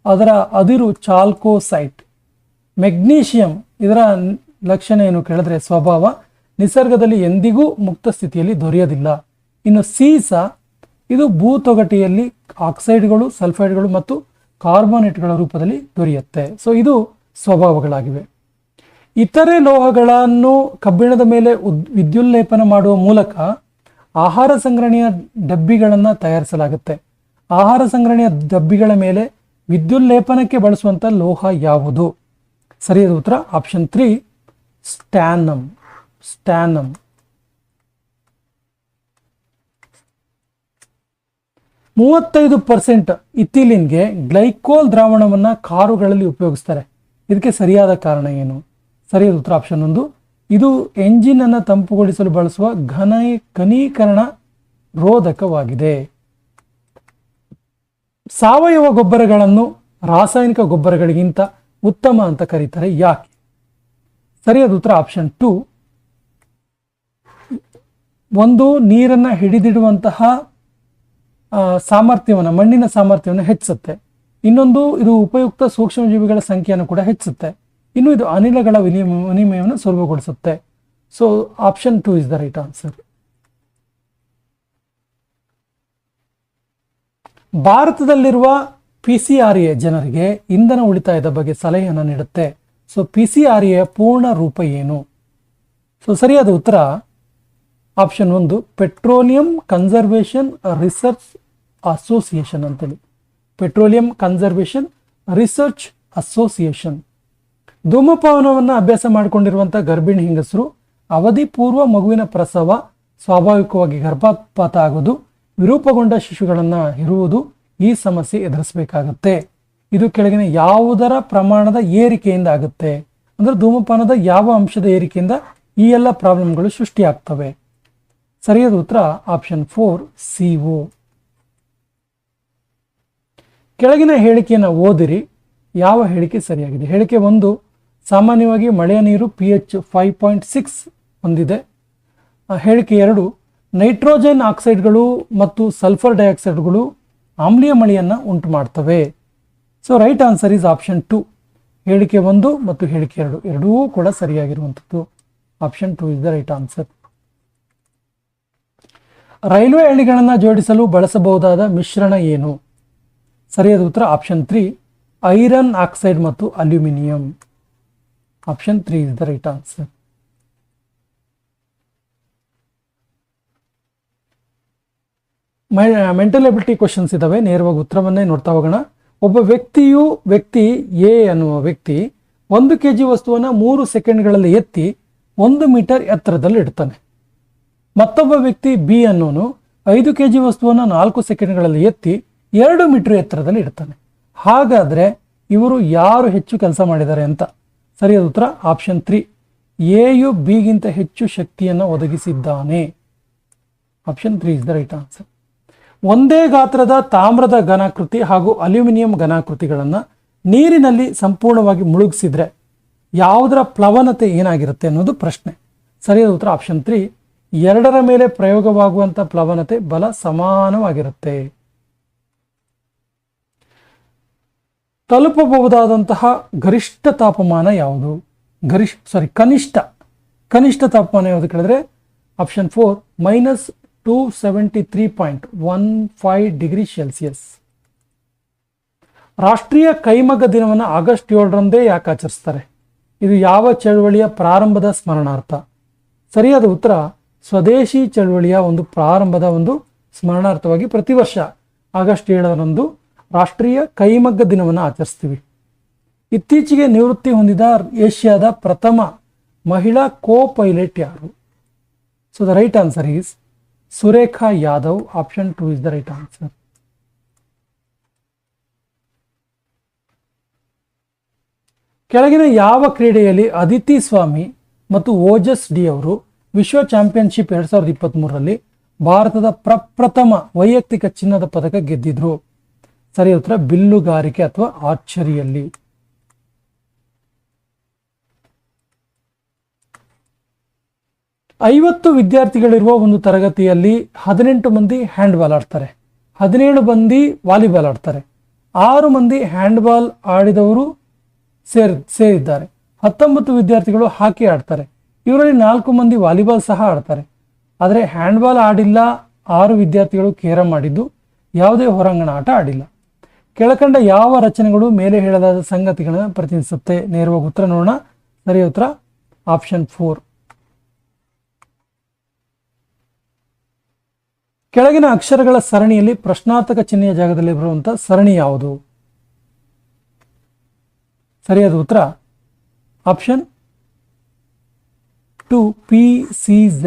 ಅದರ ಅದಿರು ಚಾಲ್ಕೋಸೈಟ್. ಮೆಗ್ನೀಷಿಯಂ ಇದರ ಲಕ್ಷಣ ಏನು ಕೇಳಿದ್ರೆ ಸ್ವಭಾವ ನಿಸರ್ಗದಲ್ಲಿ ಎಂದಿಗೂ ಮುಕ್ತ ಸ್ಥಿತಿಯಲ್ಲಿ ದೊರೆಯೋದಿಲ್ಲ. ಇನ್ನು ಸೀಸ ಇದು ಭೂತೊಗಟೆಯಲ್ಲಿ ಆಕ್ಸೈಡ್ಗಳು, ಸಲ್ಫೈಡ್ಗಳು ಮತ್ತು ಕಾರ್ಬೋನೇಟ್ಗಳ ರೂಪದಲ್ಲಿ ದೊರೆಯುತ್ತೆ. ಸೊ ಇದು ಸ್ವಭಾವಗಳಾಗಿವೆ. ಇತರೆ ಲೋಹಗಳನ್ನು ಕಬ್ಬಿಣದ ಮೇಲೆ ವಿದ್ಯುಲ್ಲೇಪನ ಮಾಡುವ ಮೂಲಕ ಆಹಾರ ಸಂಗ್ರಹಣೆಯ ಡಬ್ಬಿಗಳನ್ನು ತಯಾರಿಸಲಾಗುತ್ತೆ. ಆಹಾರ ಸಂಗ್ರಹಣೆಯ ಡಬ್ಬಿಗಳ ಮೇಲೆ ವಿದ್ಯುಲ್ಲೇಪನಕ್ಕೆ ಬಳಸುವಂಥ ಲೋಹ ಯಾವುದು? ಸರಿಯಾದ ಉತ್ತರ ಆಪ್ಷನ್ 3 ಸ್ಟ್ಯಾನಮ್. 35% ಇಥಿಲಿನ್ಗೆ ಗ್ಲೈಕೋಲ್ ದ್ರಾವಣವನ್ನು ಕಾರುಗಳಲ್ಲಿ ಉಪಯೋಗಿಸ್ತಾರೆ. ಇದಕ್ಕೆ ಸರಿಯಾದ ಕಾರಣ ಏನು? ಸರಿಯಾದ ಉತ್ತರ ಆಪ್ಷನ್ 1. ಇದು ಎಂಜಿನ್ ಅನ್ನು ತಂಪುಗೊಳಿಸಲು ಬಳಸುವ ಘನೀಕರಣ ರೋಧಕವಾಗಿದೆ. ಸಾವಯವ ಗೊಬ್ಬರಗಳನ್ನು ರಾಸಾಯನಿಕ ಗೊಬ್ಬರಗಳಿಗಿಂತ ಉತ್ತಮ ಅಂತ ಕರೀತಾರೆ, ಯಾಕೆ? ಸರಿಯಾದ ಉತ್ತರ ಆಪ್ಷನ್ 2. ಒಂದು, ನೀರನ್ನು ಹಿಡಿದಿಡುವಂತಹ ಸಾಮರ್ಥ್ಯವನ್ನು, ಮಣ್ಣಿನ ಸಾಮರ್ಥ್ಯವನ್ನು ಹೆಚ್ಚಿಸುತ್ತೆ. ಇನ್ನೊಂದು, ಇದು ಉಪಯುಕ್ತ ಸೂಕ್ಷ್ಮಜೀವಿಗಳ ಸಂಖ್ಯೆಯನ್ನು ಕೂಡ ಹೆಚ್ಚಿಸುತ್ತೆ. ಇನ್ನು ಇದು ಅನಿಲಗಳ ವಿನಿಮಯವನ್ನು ಸುಲಭಗೊಳಿಸುತ್ತೆ. So option 2 is the right answer. ಭಾರತದಲ್ಲಿರುವ PCRA ಜನರಿಗೆ ಇಂಧನ ಉಳಿತಾಯದ ಬಗ್ಗೆ ಸಲಹೆಯನ್ನು ನೀಡುತ್ತೆ. ಸೊ PCRA ಪೂರ್ಣ ರೂಪ ಏನು? ಸೊ ಸರಿಯಾದ ಉತ್ತರ option 1, petroleum conservation research association ಅಂತೇಳಿ. Petroleum conservation research association. ಧೂಮಪಾನವನ್ನು ಅಭ್ಯಾಸ ಮಾಡಿಕೊಂಡಿರುವಂಥ ಗರ್ಭಿಣಿ ಹೆಂಗಸರು ಅವಧಿ ಪೂರ್ವ ಮಗುವಿನ ಪ್ರಸವ, ಸ್ವಾಭಾವಿಕವಾಗಿ ಗರ್ಭಪಾತ ಆಗೋದು, ವಿರೂಪಗೊಂಡ ಶಿಶುಗಳನ್ನು ಇರುವುದು, ಈ ಸಮಸ್ಯೆ ಎದುರಿಸಬೇಕಾಗತ್ತೆ. ಇದು ಕೆಳಗಿನ ಯಾವುದರ ಪ್ರಮಾಣದ ಏರಿಕೆಯಿಂದ ಆಗುತ್ತೆ? ಅಂದರೆ ಧೂಮಪಾನದ ಯಾವ ಅಂಶದ ಏರಿಕೆಯಿಂದ ಈ ಎಲ್ಲ ಪ್ರಾಬ್ಲಮ್ಗಳು ಸೃಷ್ಟಿಯಾಗ್ತವೆ? ಸರಿಯಾದ ಉತ್ತರ ಆಪ್ಷನ್ 4, CO. ಕೆಳಗಿನ ಹೇಳಿಕೆಯನ್ನು ಓದಿರಿ. ಯಾವ ಹೇಳಿಕೆ ಸರಿಯಾಗಿದೆ? ಹೇಳಿಕೆ 1, ಸಾಮಾನ್ಯವಾಗಿ ಮಳೆಯ ನೀರು pH 5.6 ಹೊಂದಿದೆ. ಹೇಳಿಕೆ 2, ನೈಟ್ರೋಜನ್ ಆಕ್ಸೈಡ್ಗಳು ಮತ್ತು ಸಲ್ಫರ್ ಡೈಆಕ್ಸೈಡ್ಗಳು ಆಮ್ಲೀಯ ಮಳೆಯನ್ನು ಉಂಟು ಮಾಡ್ತವೆ. So right answer is option 2. ಹೇಳಿಕೆ 1 ಮತ್ತು ಹೇಳಿಕೆ 2 ಎರಡೂ ಕೂಡ ಸರಿಯಾಗಿರುವಂಥದ್ದು. Option 2 is the right answer. Railway ಹಳಿಗಳನ್ನು ಜೋಡಿಸಲು ಬಳಸಬಹುದಾದ ಮಿಶ್ರಣ ಏನು? ಸರಿಯಾದ ಉತ್ತರ ಆಪ್ಷನ್ 3, ಐರನ್ ಆಕ್ಸೈಡ್ ಮತ್ತು aluminium. Option 3 is the right answer. Mental ability questions ಇದಾವೆ, ನೇರವಾಗಿ ಉತ್ತರವನ್ನೇ ನೋಡ್ತಾ ಹೋಗೋಣ. ಒಬ್ಬ ವ್ಯಕ್ತಿ ಎ ಅನ್ನುವ ವ್ಯಕ್ತಿ 1 kg ವಸ್ತುವನ್ನು 3 ಸೆಕೆಂಡ್ಗಳಲ್ಲಿ ಎತ್ತಿ 1 ಮೀಟರ್ ಎತ್ತರದಲ್ಲಿ ಇಡ್ತಾನೆ. ಮತ್ತೊಬ್ಬ ವ್ಯಕ್ತಿ ಬಿ ಅನ್ನೋನು 5 kg ವಸ್ತುವನ್ನು 4 ಸೆಕೆಂಡ್ಗಳಲ್ಲಿ ಎತ್ತಿ 2 ಮೀಟರ್ ಎತ್ತರದಲ್ಲಿ ಇಡ್ತಾನೆ. ಹಾಗಾದ್ರೆ ಇವರು ಯಾರು ಹೆಚ್ಚು ಕೆಲಸ ಮಾಡಿದ್ದಾರೆ ಅಂತ? ಸರಿಯಾದ ಉತ್ತರ ಆಪ್ಷನ್ 3, ಎಯು ಬಿಗಿಂತ ಹೆಚ್ಚು ಶಕ್ತಿಯನ್ನು ಒದಗಿಸಿದ್ದಾನೆ. Option 3 is the right answer. ಒಂದೇ ಗಾತ್ರದ ತಾಮ್ರದ ಘನಾಕೃತಿ ಹಾಗೂ ಅಲ್ಯೂಮಿನಿಯಂ ಘನಾಕೃತಿಗಳನ್ನು ನೀರಿನಲ್ಲಿ ಸಂಪೂರ್ಣವಾಗಿ ಮುಳುಗಿಸಿದ್ರೆ ಯಾವುದರ ಪ್ಲವನತೆ ಏನಾಗಿರುತ್ತೆ ಅನ್ನೋದು ಪ್ರಶ್ನೆ. ಸರಿಯಾದ ಉತ್ತರ ಆಪ್ಷನ್ 3, ಎರಡರ ಮೇಲೆ ಪ್ರಯೋಗವಾಗುವಂಥ ಪ್ಲವನತೆ ಬಲ ಸಮಾನವಾಗಿರುತ್ತೆ. ತಲುಪಬಹುದಾದಂತಹ ಗರಿಷ್ಠ ತಾಪಮಾನ ಯಾವುದು? ಕನಿಷ್ಠ ತಾಪಮಾನ ಯಾವುದು ಕೇಳಿದ್ರೆ ಆಪ್ಷನ್ 4, -273.15 ಡಿಗ್ರಿ ಸೆಲ್ಸಿಯಸ್. ರಾಷ್ಟ್ರೀಯ ಕೈಮಗ್ಗ ದಿನವನ್ನು ಆಗಸ್ಟ್ 7ರಂದೇ ಯಾಕೆ ಆಚರಿಸ್ತಾರೆ? ಇದು ಯಾವ ಚಳವಳಿಯ ಪ್ರಾರಂಭದ ಸ್ಮರಣಾರ್ಥ? ಸರಿಯಾದ ಉತ್ತರ ಸ್ವದೇಶಿ ಚಳವಳಿಯ ಒಂದು ಪ್ರಾರಂಭದ ಒಂದು ಸ್ಮರಣಾರ್ಥವಾಗಿ ಪ್ರತಿ ವರ್ಷ ಆಗಸ್ಟ್ 7ರಂದು ರಾಷ್ಟ್ರೀಯ ಕೈಮಗ್ಗ ದಿನವನ್ನು ಆಚರಿಸ್ತೀವಿ. ಇತ್ತೀಚೆಗೆ ನಿವೃತ್ತಿ ಹೊಂದಿದ ಏಷ್ಯಾದ ಪ್ರಥಮ ಮಹಿಳಾ ಪೈಲಟ್ ಯಾರು? So the right answer is Surekha Yadav. Option 2 is the right answer. ಕೆಳಗಿನ ಯಾವ ಕ್ರೀಡೆಯಲ್ಲಿ ಅದಿತಿ ಸ್ವಾಮಿ ಮತ್ತು ಓಜಸ್ ಡಿ ಅವರು ವಿಶ್ವ ಚಾಂಪಿಯನ್ಶಿಪ್ 2023ರಲ್ಲಿ ಭಾರತದ ಪ್ರಪ್ರಥಮ ವೈಯಕ್ತಿಕ ಚಿನ್ನದ ಪದಕ ಗೆದ್ದಿದ್ರು? ಸರಿಯಾದ ಉತ್ತರ ಬಿಲ್ಲುಗಾರಿಕೆ ಅಥವಾ ಆರ್ಚರಿಯಲ್ಲಿ. ಐವತ್ತು ವಿದ್ಯಾರ್ಥಿಗಳಿರುವ ಒಂದು ತರಗತಿಯಲ್ಲಿ 18 ಮಂದಿ ಹ್ಯಾಂಡ್ಬಾಲ್ ಆಡ್ತಾರೆ, 17 ಮಂದಿ ವಾಲಿಬಾಲ್ ಆಡ್ತಾರೆ, 6 ಮಂದಿ ಹ್ಯಾಂಡ್ಬಾಲ್ ಆಡಿದವರು ಸೇರಿದ್ದಾರೆ, 19 ವಿದ್ಯಾರ್ಥಿಗಳು ಹಾಕಿ ಆಡ್ತಾರೆ. ಇವರಲ್ಲಿ 4 ಮಂದಿ ವಾಲಿಬಾಲ್ ಸಹ ಆಡ್ತಾರೆ. ಆದರೆ ಹ್ಯಾಂಡ್ಬಾಲ್ ಆಡಿಲ್ಲ 6 ವಿದ್ಯಾರ್ಥಿಗಳು ಕೇರಂ ಆಡಿದ್ದು, ಯಾವುದೇ ಹೊರಾಂಗಣ ಆಟ ಆಡಿಲ್ಲ. ಕೆಳಕಂಡ ಯಾವ ರಚನೆಗಳು ಮೇಲೆ ಹೇಳಲಾದ ಸಂಗತಿಗಳನ್ನು ಪ್ರತಿನಿಧಿಸುತ್ತೆ? ನೇರವಾಗಿ ಉತ್ತರ ನೋಡೋಣ. ಸರಿಯಾದ ಉತ್ತರ ಆಪ್ಷನ್ 4. ಕೆಳಗಿನ ಅಕ್ಷರಗಳ ಸರಣಿಯಲ್ಲಿ ಪ್ರಶ್ನಾರ್ಥಕ ಚಿಹ್ನೆಯ ಜಾಗದಲ್ಲಿ ಬರುವಂತಹ ಸರಣಿ ಯಾವುದು? ಸರಿಯಾದ ಉತ್ತರ ಆಪ್ಷನ್ 2, PCZ.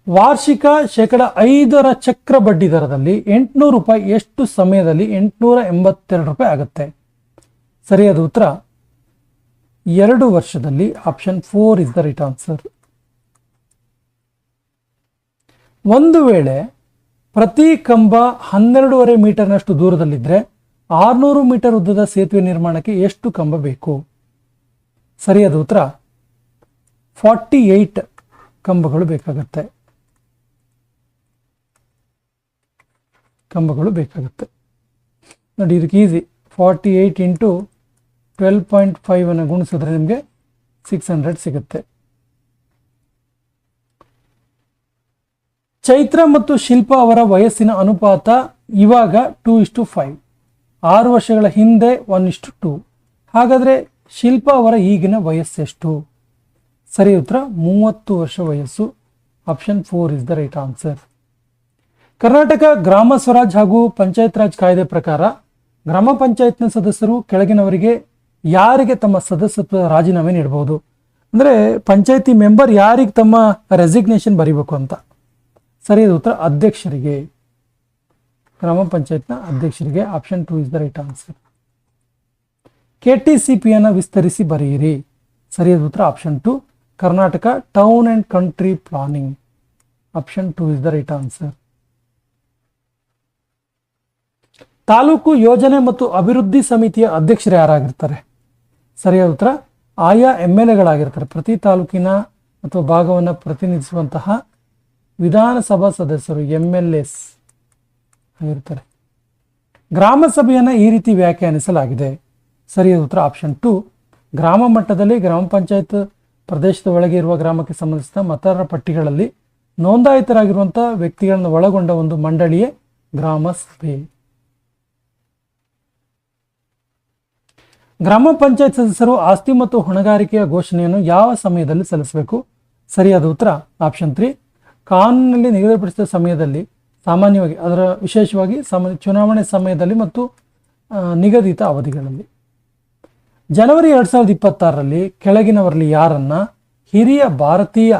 ವಾರ್ಷಿಕ -5% ಚಕ್ರ ಬಡ್ಡಿ ದರದಲ್ಲಿ 800 ರೂಪಾಯಿ ಎಷ್ಟು ಸಮಯದಲ್ಲಿ 882 ರೂಪಾಯಿ ಆಗುತ್ತೆ? ಸರಿಯಾದ ಉತ್ತರ 2 ವರ್ಷದಲ್ಲಿ. Option 4 is the right answer. ಒಂದು ವೇಳೆ ಪ್ರತಿ ಕಂಬ 12.5 ಮೀಟರ್ನಷ್ಟು ದೂರದಲ್ಲಿದ್ದರೆ 600 ಮೀಟರ್ ಉದ್ದದ ಸೇತುವೆ ನಿರ್ಮಾಣಕ್ಕೆ ಎಷ್ಟು ಕಂಬ ಬೇಕು? ಸರಿಯಾದ ಉತ್ತರ 48 ಕಂಬಗಳು ಬೇಕಾಗುತ್ತೆ. ನೋಡಿ, ಇದಕ್ಕೆ ಈಸಿ. 48 ಇಂಟು 12.5 ಅನ್ನು ಗುಣಿಸಿದ್ರೆ ನಿಮಗೆ 600 ಸಿಗುತ್ತೆ. ಚೈತ್ರ ಮತ್ತು ಶಿಲ್ಪ ಅವರ ವಯಸ್ಸಿನ ಅನುಪಾತ ಇವಾಗ 2:5. 6 ವರ್ಷಗಳ ಹಿಂದೆ 1:2. ಹಾಗಾದರೆ ಶಿಲ್ಪ ಅವರ ಈಗಿನ ವಯಸ್ಸೆಷ್ಟು? ಸರಿ ಉತ್ತರ 30 ವರ್ಷ ವಯಸ್ಸು. Option 4 is the right answer. Karnataka ಗ್ರಾಮ ಸ್ವರಾಜ್ ಹಾಗೂ ಪಂಚಾಯತ್ ರಾಜ್ ಕಾಯ್ದೆ ಪ್ರಕಾರ ಗ್ರಾಮ ಪಂಚಾಯತ್ನ ಸದಸ್ಯರು ಕೆಳಗಿನವರಿಗೆ ಯಾರಿಗೆ ತಮ್ಮ ಸದಸ್ಯತ್ವ ರಾಜೀನಾಮೆ ನೀಡಬಹುದು? ಅಂದರೆ ಪಂಚಾಯತಿ ಮೆಂಬರ್ ಯಾರಿಗೆ ತಮ್ಮ ರೆಸಿಗ್ನೇಷನ್ ಬರೀಬೇಕು ಅಂತ. ಸರಿಯಾದ ಉತ್ತರ ಅಧ್ಯಕ್ಷರಿಗೆ, ಗ್ರಾಮ ಪಂಚಾಯತ್ನ ಅಧ್ಯಕ್ಷರಿಗೆ. Option 2 is the right answer. KTCPಯನ್ನು ವಿಸ್ತರಿಸಿ ಬರೆಯಿರಿ. ಸರಿಯಾದ ಉತ್ತರ option 2, Karnataka town and country planning. Option 2 is the right answer. Taluk ಯೋಜನೆ ಮತ್ತು ಅಭಿವೃದ್ಧಿ ಸಮಿತಿಯ ಅಧ್ಯಕ್ಷರು ಯಾರಾಗಿರ್ತಾರೆ? ಸರಿಯಾದ ಉತ್ತರ ಆಯಾ MLAಗಳಾಗಿರ್ತಾರೆ. ಪ್ರತಿ ತಾಲೂಕಿನ ಅಥವಾ ಭಾಗವನ್ನು ಪ್ರತಿನಿಧಿಸುವಂತಹ ವಿಧಾನಸಭಾ ಸದಸ್ಯರು MLAs ಆಗಿರ್ತಾರೆ. ಗ್ರಾಮ ಸಭೆಯನ್ನು ಈ ರೀತಿ ವ್ಯಾಖ್ಯಾನಿಸಲಾಗಿದೆ. ಸರಿಯಾದ ಉತ್ತರ ಆಪ್ಷನ್ 2, ಗ್ರಾಮ ಮಟ್ಟದಲ್ಲಿ ಗ್ರಾಮ ಪಂಚಾಯತ್ ಪ್ರದೇಶದ ಒಳಗೆ ಇರುವ ಗ್ರಾಮಕ್ಕೆ ಸಂಬಂಧಿಸಿದ ಮತದಾರರ ಪಟ್ಟಿಗಳಲ್ಲಿ ನೋಂದಾಯಿತರಾಗಿರುವಂತಹ ವ್ಯಕ್ತಿಗಳನ್ನು ಒಳಗೊಂಡ ಒಂದು ಮಂಡಳಿಯೇ ಗ್ರಾಮ ಸಭೆ. ಗ್ರಾಮ ಪಂಚಾಯತ್ ಸದಸ್ಯರು ಆಸ್ತಿ ಮತ್ತು ಹೊಣೆಗಾರಿಕೆಯ ಘೋಷಣೆಯನ್ನು ಯಾವ ಸಮಯದಲ್ಲಿ ಸಲ್ಲಿಸಬೇಕು? ಸರಿಯಾದ ಉತ್ತರ ಆಪ್ಷನ್ 3, ಕಾನೂನಿನಲ್ಲಿ ನಿಗದಿಪಡಿಸಿದ ಸಮಯದಲ್ಲಿ, ಸಾಮಾನ್ಯವಾಗಿ ಅದರ ವಿಶೇಷವಾಗಿ ಚುನಾವಣೆ ಸಮಯದಲ್ಲಿ ಮತ್ತು ನಿಗದಿತ ಅವಧಿಗಳಲ್ಲಿ. ಜನವರಿ 2026ರಲ್ಲಿ ಕೆಳಗಿನವರಲ್ಲಿ ಯಾರನ್ನ ಹಿರಿಯ ಭಾರತೀಯ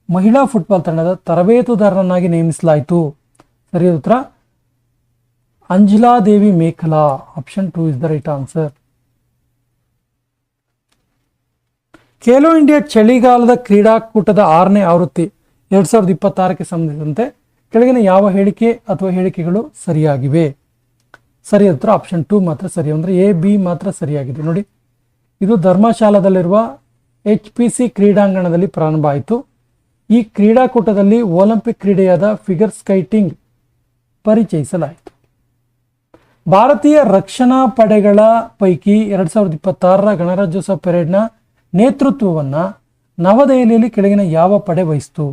ಮಹಿಳಾ ಫುಟ್ಬಾಲ್ ತಂಡದ ತರಬೇತುದಾರರನ್ನಾಗಿ ನೇಮಿಸಲಾಯಿತು? ಸರಿಯಾದ ಉತ್ತರ Anjala Devi Mekhala. Option 2 is the right answer. Khelo India ಚಳಿಗಾಲದ ಕ್ರೀಡಾಕೂಟದ 6ನೇ ಆವೃತ್ತಿ 2026ಕ್ಕೆ ಸಂಬಂಧಿಸಿದಂತೆ ಕೆಳಗಿನ ಯಾವ ಹೇಳಿಕೆ ಅಥವಾ ಹೇಳಿಕೆಗಳು ಸರಿಯಾಗಿವೆ? ಸರಿಯಾದ ಉತ್ತರ ಆಪ್ಷನ್ 2 ಮಾತ್ರ ಸರಿ. ಅಂದರೆ A, B ಮಾತ್ರ ಸರಿಯಾಗಿದೆ. ನೋಡಿ, ಇದು ಧರ್ಮಶಾಲಾದಲ್ಲಿರುವ HPC ಕ್ರೀಡಾಂಗಣದಲ್ಲಿ ಪ್ರಾರಂಭ ಆಯಿತು. ಈ ಕ್ರೀಡಾಕೂಟದಲ್ಲಿ ಒಲಿಂಪಿಕ್ ಕ್ರೀಡೆಯಾದ ಫಿಗರ್ ಸ್ಕೈಟಿಂಗ್ ಪರಿಚಯಿಸಲಾಯಿತು. ಭಾರತೀಯ ರಕ್ಷಣಾ ಪಡೆಗಳ ಪೈಕಿ 2026ರ ಗಣರಾಜ್ಯೋತ್ಸವ ಪೆರೇಡ್ನ ನೇತೃತ್ವವನ್ನು ನವದೆಹಲಿಯಲ್ಲಿ ಕೆಳಗಿನ ಯಾವ ಪಡೆ ವಹಿಸಿತು?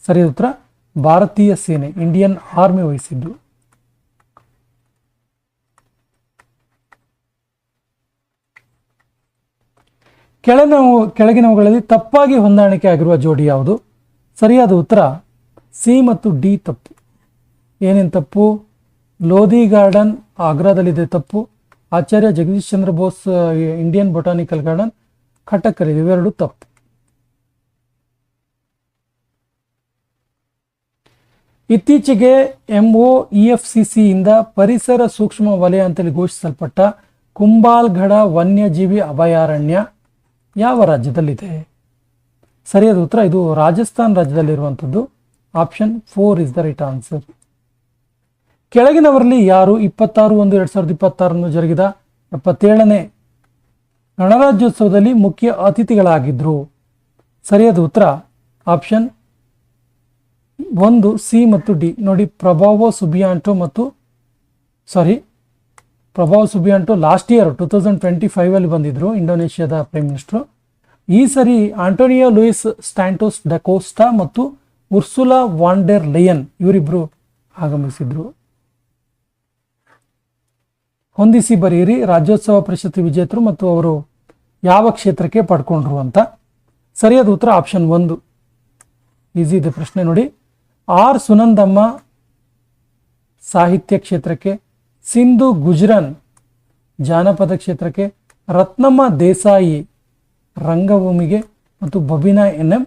ಸರಿಯಾದ ಉತ್ತರ ಭಾರತೀಯ ಸೇನೆ, ಇಂಡಿಯನ್ ಆರ್ಮಿ ವಹಿಸಿದ್ದು. ಕೆಳಗಿನವುಗಳಲ್ಲಿ ತಪ್ಪಾಗಿ ಹೊಂದಾಣಿಕೆ ಆಗಿರುವ ಜೋಡಿ ಯಾವುದು? ಸರಿಯಾದ ಉತ್ತರ ಸಿ ಮತ್ತು ಡಿ ತಪ್ಪು. ಏನೇನು ತಪ್ಪು? ಲೋಧಿ ಗಾರ್ಡನ್ ಆಗ್ರಾದಲ್ಲಿದೆ ತಪ್ಪು. ಆಚಾರ್ಯ Jagadish Chandra Bose Indian botanical garden ಕಟಕಲ್ಲಿ, ಇವೆರಡು ತಪ್ಪು. ಇತ್ತೀಚೆಗೆ MOEFCC ಇಂದ ಪರಿಸರ ಸೂಕ್ಷ್ಮ ವಲಯ ಅಂತೇಳಿ ಘೋಷಿಸಲ್ಪಟ್ಟ ಕುಂಬಾಲ್ಗಢ ವನ್ಯಜೀವಿ ಅಭಯಾರಣ್ಯ ಯಾವ ರಾಜ್ಯದಲ್ಲಿದೆ? ಸರಿಯಾದ ಉತ್ತರ ಇದು ರಾಜಸ್ಥಾನ್ ರಾಜ್ಯದಲ್ಲಿರುವಂಥದ್ದು. Option 4 is the right answer. ಕೆಳಗಿನವರಲ್ಲಿ ಯಾರು 26/1/2026 ಜರುಗಿದ 77ನೇ ಗಣರಾಜ್ಯೋತ್ಸವದಲ್ಲಿ ಮುಖ್ಯ ಅತಿಥಿಗಳಾಗಿದ್ರು? ಸರಿಯಾದ ಉತ್ತರ ಆಪ್ಷನ್ 1 ಸಿ ಮತ್ತು ಡಿ. ನೋಡಿ, ಪ್ರಭಾವೋ ಸುಬಿಯಾಂಟೋ ಲಾಸ್ಟ್ ಇಯರ್ 2025 ಬಂದಿದ್ರು, ಇಂಡೋನೇಷ್ಯಾದ ಪ್ರೈಮ್ ಮಿನಿಸ್ಟರ್. ಈ ಸರಿ ಆಂಟೋನಿಯೋ ಲೂಯಿಸ್ ಸ್ಟ್ಯಾಂಟೋಸ್ ಡಕೋಸ್ಟಾ ಮತ್ತು ಉರ್ಸುಲಾ ವಾಂಡೆರ್ ಲೆಯನ್ ಇವರಿಬ್ರು ಆಗಮಿಸಿದ್ರು. ಹೊಂದಿಸಿ ಬರೆಯಿರಿ ರಾಜ್ಯೋತ್ಸವ ಪ್ರಶಸ್ತಿ ವಿಜೇತರು ಮತ್ತು ಅವರು ಯಾವ ಕ್ಷೇತ್ರಕ್ಕೆ ಪಡ್ಕೊಂಡ್ರು ಅಂತ. ಸರಿಯಾದ ಉತ್ತರ ಆಪ್ಷನ್ 1. ಈಸಿ ಇದೆ ಪ್ರಶ್ನೆ ನೋಡಿ. ಆರ್ ಸುನಂದಮ್ಮ ಸಾಹಿತ್ಯ ಕ್ಷೇತ್ರಕ್ಕೆ, ಸಿಂಧು ಗುಜ್ರನ್ ಜಾನಪದ ಕ್ಷೇತ್ರಕ್ಕೆ, ರತ್ನಮ್ಮ ದೇಸಾಯಿ ರಂಗಭೂಮಿಗೆ ಮತ್ತು ಬಬಿನಾ NM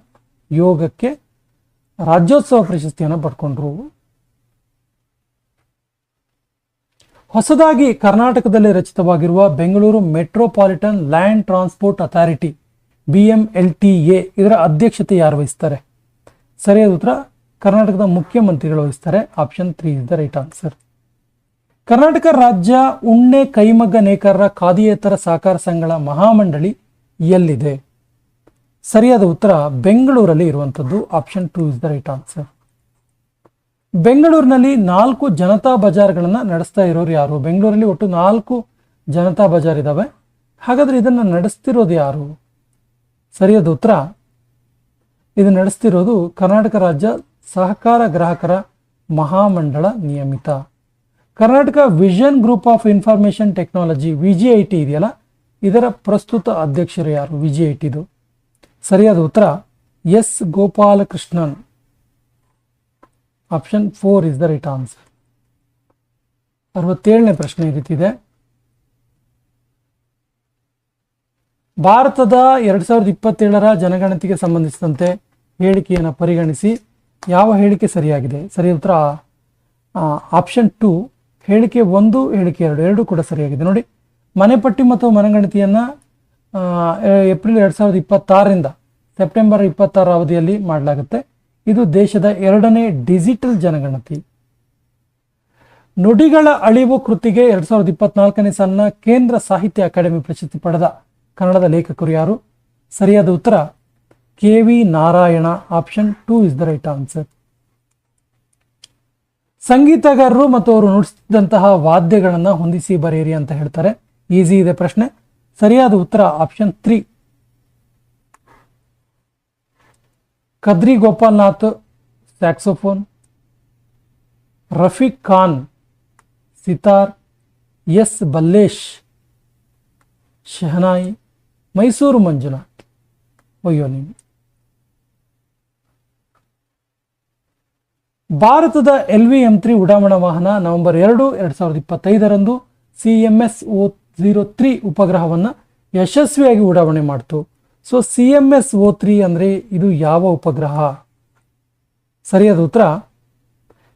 ಯೋಗಕ್ಕೆ ರಾಜ್ಯೋತ್ಸವ ಪ್ರಶಸ್ತಿಯನ್ನು ಪಡ್ಕೊಂಡ್ರು. ಹೊಸದಾಗಿ ಕರ್ನಾಟಕದಲ್ಲಿ ರಚಿತವಾಗಿರುವ Bengaluru metropolitan land transport authority BMLTA ಇದರ ಅಧ್ಯಕ್ಷತೆ ಯಾರು ವಹಿಸ್ತಾರೆ? ಸರಿಯಾದ ಉತ್ತರ ಕರ್ನಾಟಕದ ಮುಖ್ಯಮಂತ್ರಿಗಳು ವಹಿಸ್ತಾರೆ. Option 3 is the right answer. Karnataka ರಾಜ್ಯ ಉಣ್ಣೆ ಕೈಮಗ್ಗ ನೇಕಾರರ ಖಾದಿಯೇತರ ಸಹಕಾರ ಸಂಘಗಳ ಮಹಾಮಂಡಳಿ ಎಲ್ಲಿದೆ? ಸರಿಯಾದ ಉತ್ತರ ಬೆಂಗಳೂರಲ್ಲಿ ಇರುವಂಥದ್ದು. Option 2 is the right answer. ಬೆಂಗಳೂರಿನಲ್ಲಿ 4 ಜನತಾ ಬಜಾರ್ಗಳನ್ನು ನಡೆಸ್ತಾ ಇರೋರು ಯಾರು? ಬೆಂಗಳೂರಲ್ಲಿ ಒಟ್ಟು 4 ಜನತಾ ಬಜಾರ್ ಇದಾವೆ. ಹಾಗಾದ್ರೆ ಇದನ್ನು ನಡೆಸ್ತಿರೋದು ಯಾರು? ಸರಿಯಾದ ಉತ್ತರ ಇದು ನಡೆಸ್ತಿರೋದು ಕರ್ನಾಟಕ ರಾಜ್ಯ ಸಹಕಾರ ಗ್ರಾಹಕರ ಮಹಾಮಂಡಳ ನಿಯಮಿತ. Karnataka vision group of information technology VGIT ಇದೆಯಲ್ಲ, ಇದರ ಪ್ರಸ್ತುತ ಅಧ್ಯಕ್ಷರು ಯಾರು? VGITದು ಸರಿಯಾದ ಉತ್ತರ S Gopalakrishnan. Option 4 is the right answer. 67ನೇ ಪ್ರಶ್ನೆ ಈ ರೀತಿ ಇದೆ. ಭಾರತದ 2027ರ ಜನಗಣತಿಗೆ ಸಂಬಂಧಿಸಿದಂತೆ ಹೇಳಿಕೆಯನ್ನು ಪರಿಗಣಿಸಿ ಯಾವ ಹೇಳಿಕೆ ಸರಿಯಾಗಿದೆ? ಸರಿಯಾದ ಉತ್ತರ ಆಪ್ಷನ್ 2 ಹೇಳಿಕೆ 1 ಹೇಳಿಕೆ 2 ಎರಡೂ ಕೂಡ ಸರಿಯಾಗಿದೆ. ನೋಡಿ, ಮನೆಪಟ್ಟಿ ಮತ್ತು ಮನೆಗಣತಿಯನ್ನು ಏಪ್ರಿಲ್ 2026ರಿಂದ ಸೆಪ್ಟೆಂಬರ್ 26 ಅವಧಿಯಲ್ಲಿ ಮಾಡಲಾಗುತ್ತೆ. ಇದು ದೇಶದ 2ನೇ ಡಿಜಿಟಲ್ ಜನಗಣತಿ. ನುಡಿಗಳ ಅಳಿವು ಕೃತಿಗೆ 2024ನೇ ಸಾಲಿನ ಕೇಂದ್ರ ಸಾಹಿತ್ಯ ಅಕಾಡೆಮಿ ಪ್ರಶಸ್ತಿ ಪಡೆದ ಕನ್ನಡದ ಲೇಖಕರು ಯಾರು? ಸರಿಯಾದ ಉತ್ತರ KV Narayana. Option 2 is the right answer. ಸಂಗೀತಗಾರರು ಮತ್ತು ಅವರು ನುಡಿಸಿದಂತಹ ವಾದ್ಯಗಳನ್ನು ಹೊಂದಿಸಿ ಬರೆಯಿರಿ ಅಂತ ಹೇಳ್ತಾರೆ. ಈಸಿ ಇದೆ ಪ್ರಶ್ನೆ. ಸರಿಯಾದ ಉತ್ತರ option 3. Kadri Gopalnath saxophone, Rafiq Khan sitar, S Ballesh shehnai, Mysuru Manjunath violin. ಭಾರತದ LV-M3 ಉಡಾವಣಾ ವಾಹನ ನವೆಂಬರ್ 2, 2025ರಂದು CMS-03 ಉಪಗ್ರಹವನ್ನು ಯಶಸ್ವಿಯಾಗಿ ಉಡಾವಣೆ ಮಾಡಿತು. ಸೊ CMS-03 ಅಂದರೆ ಇದು ಯಾವ ಉಪಗ್ರಹ? ಸರಿಯಾದ ಉತ್ತರ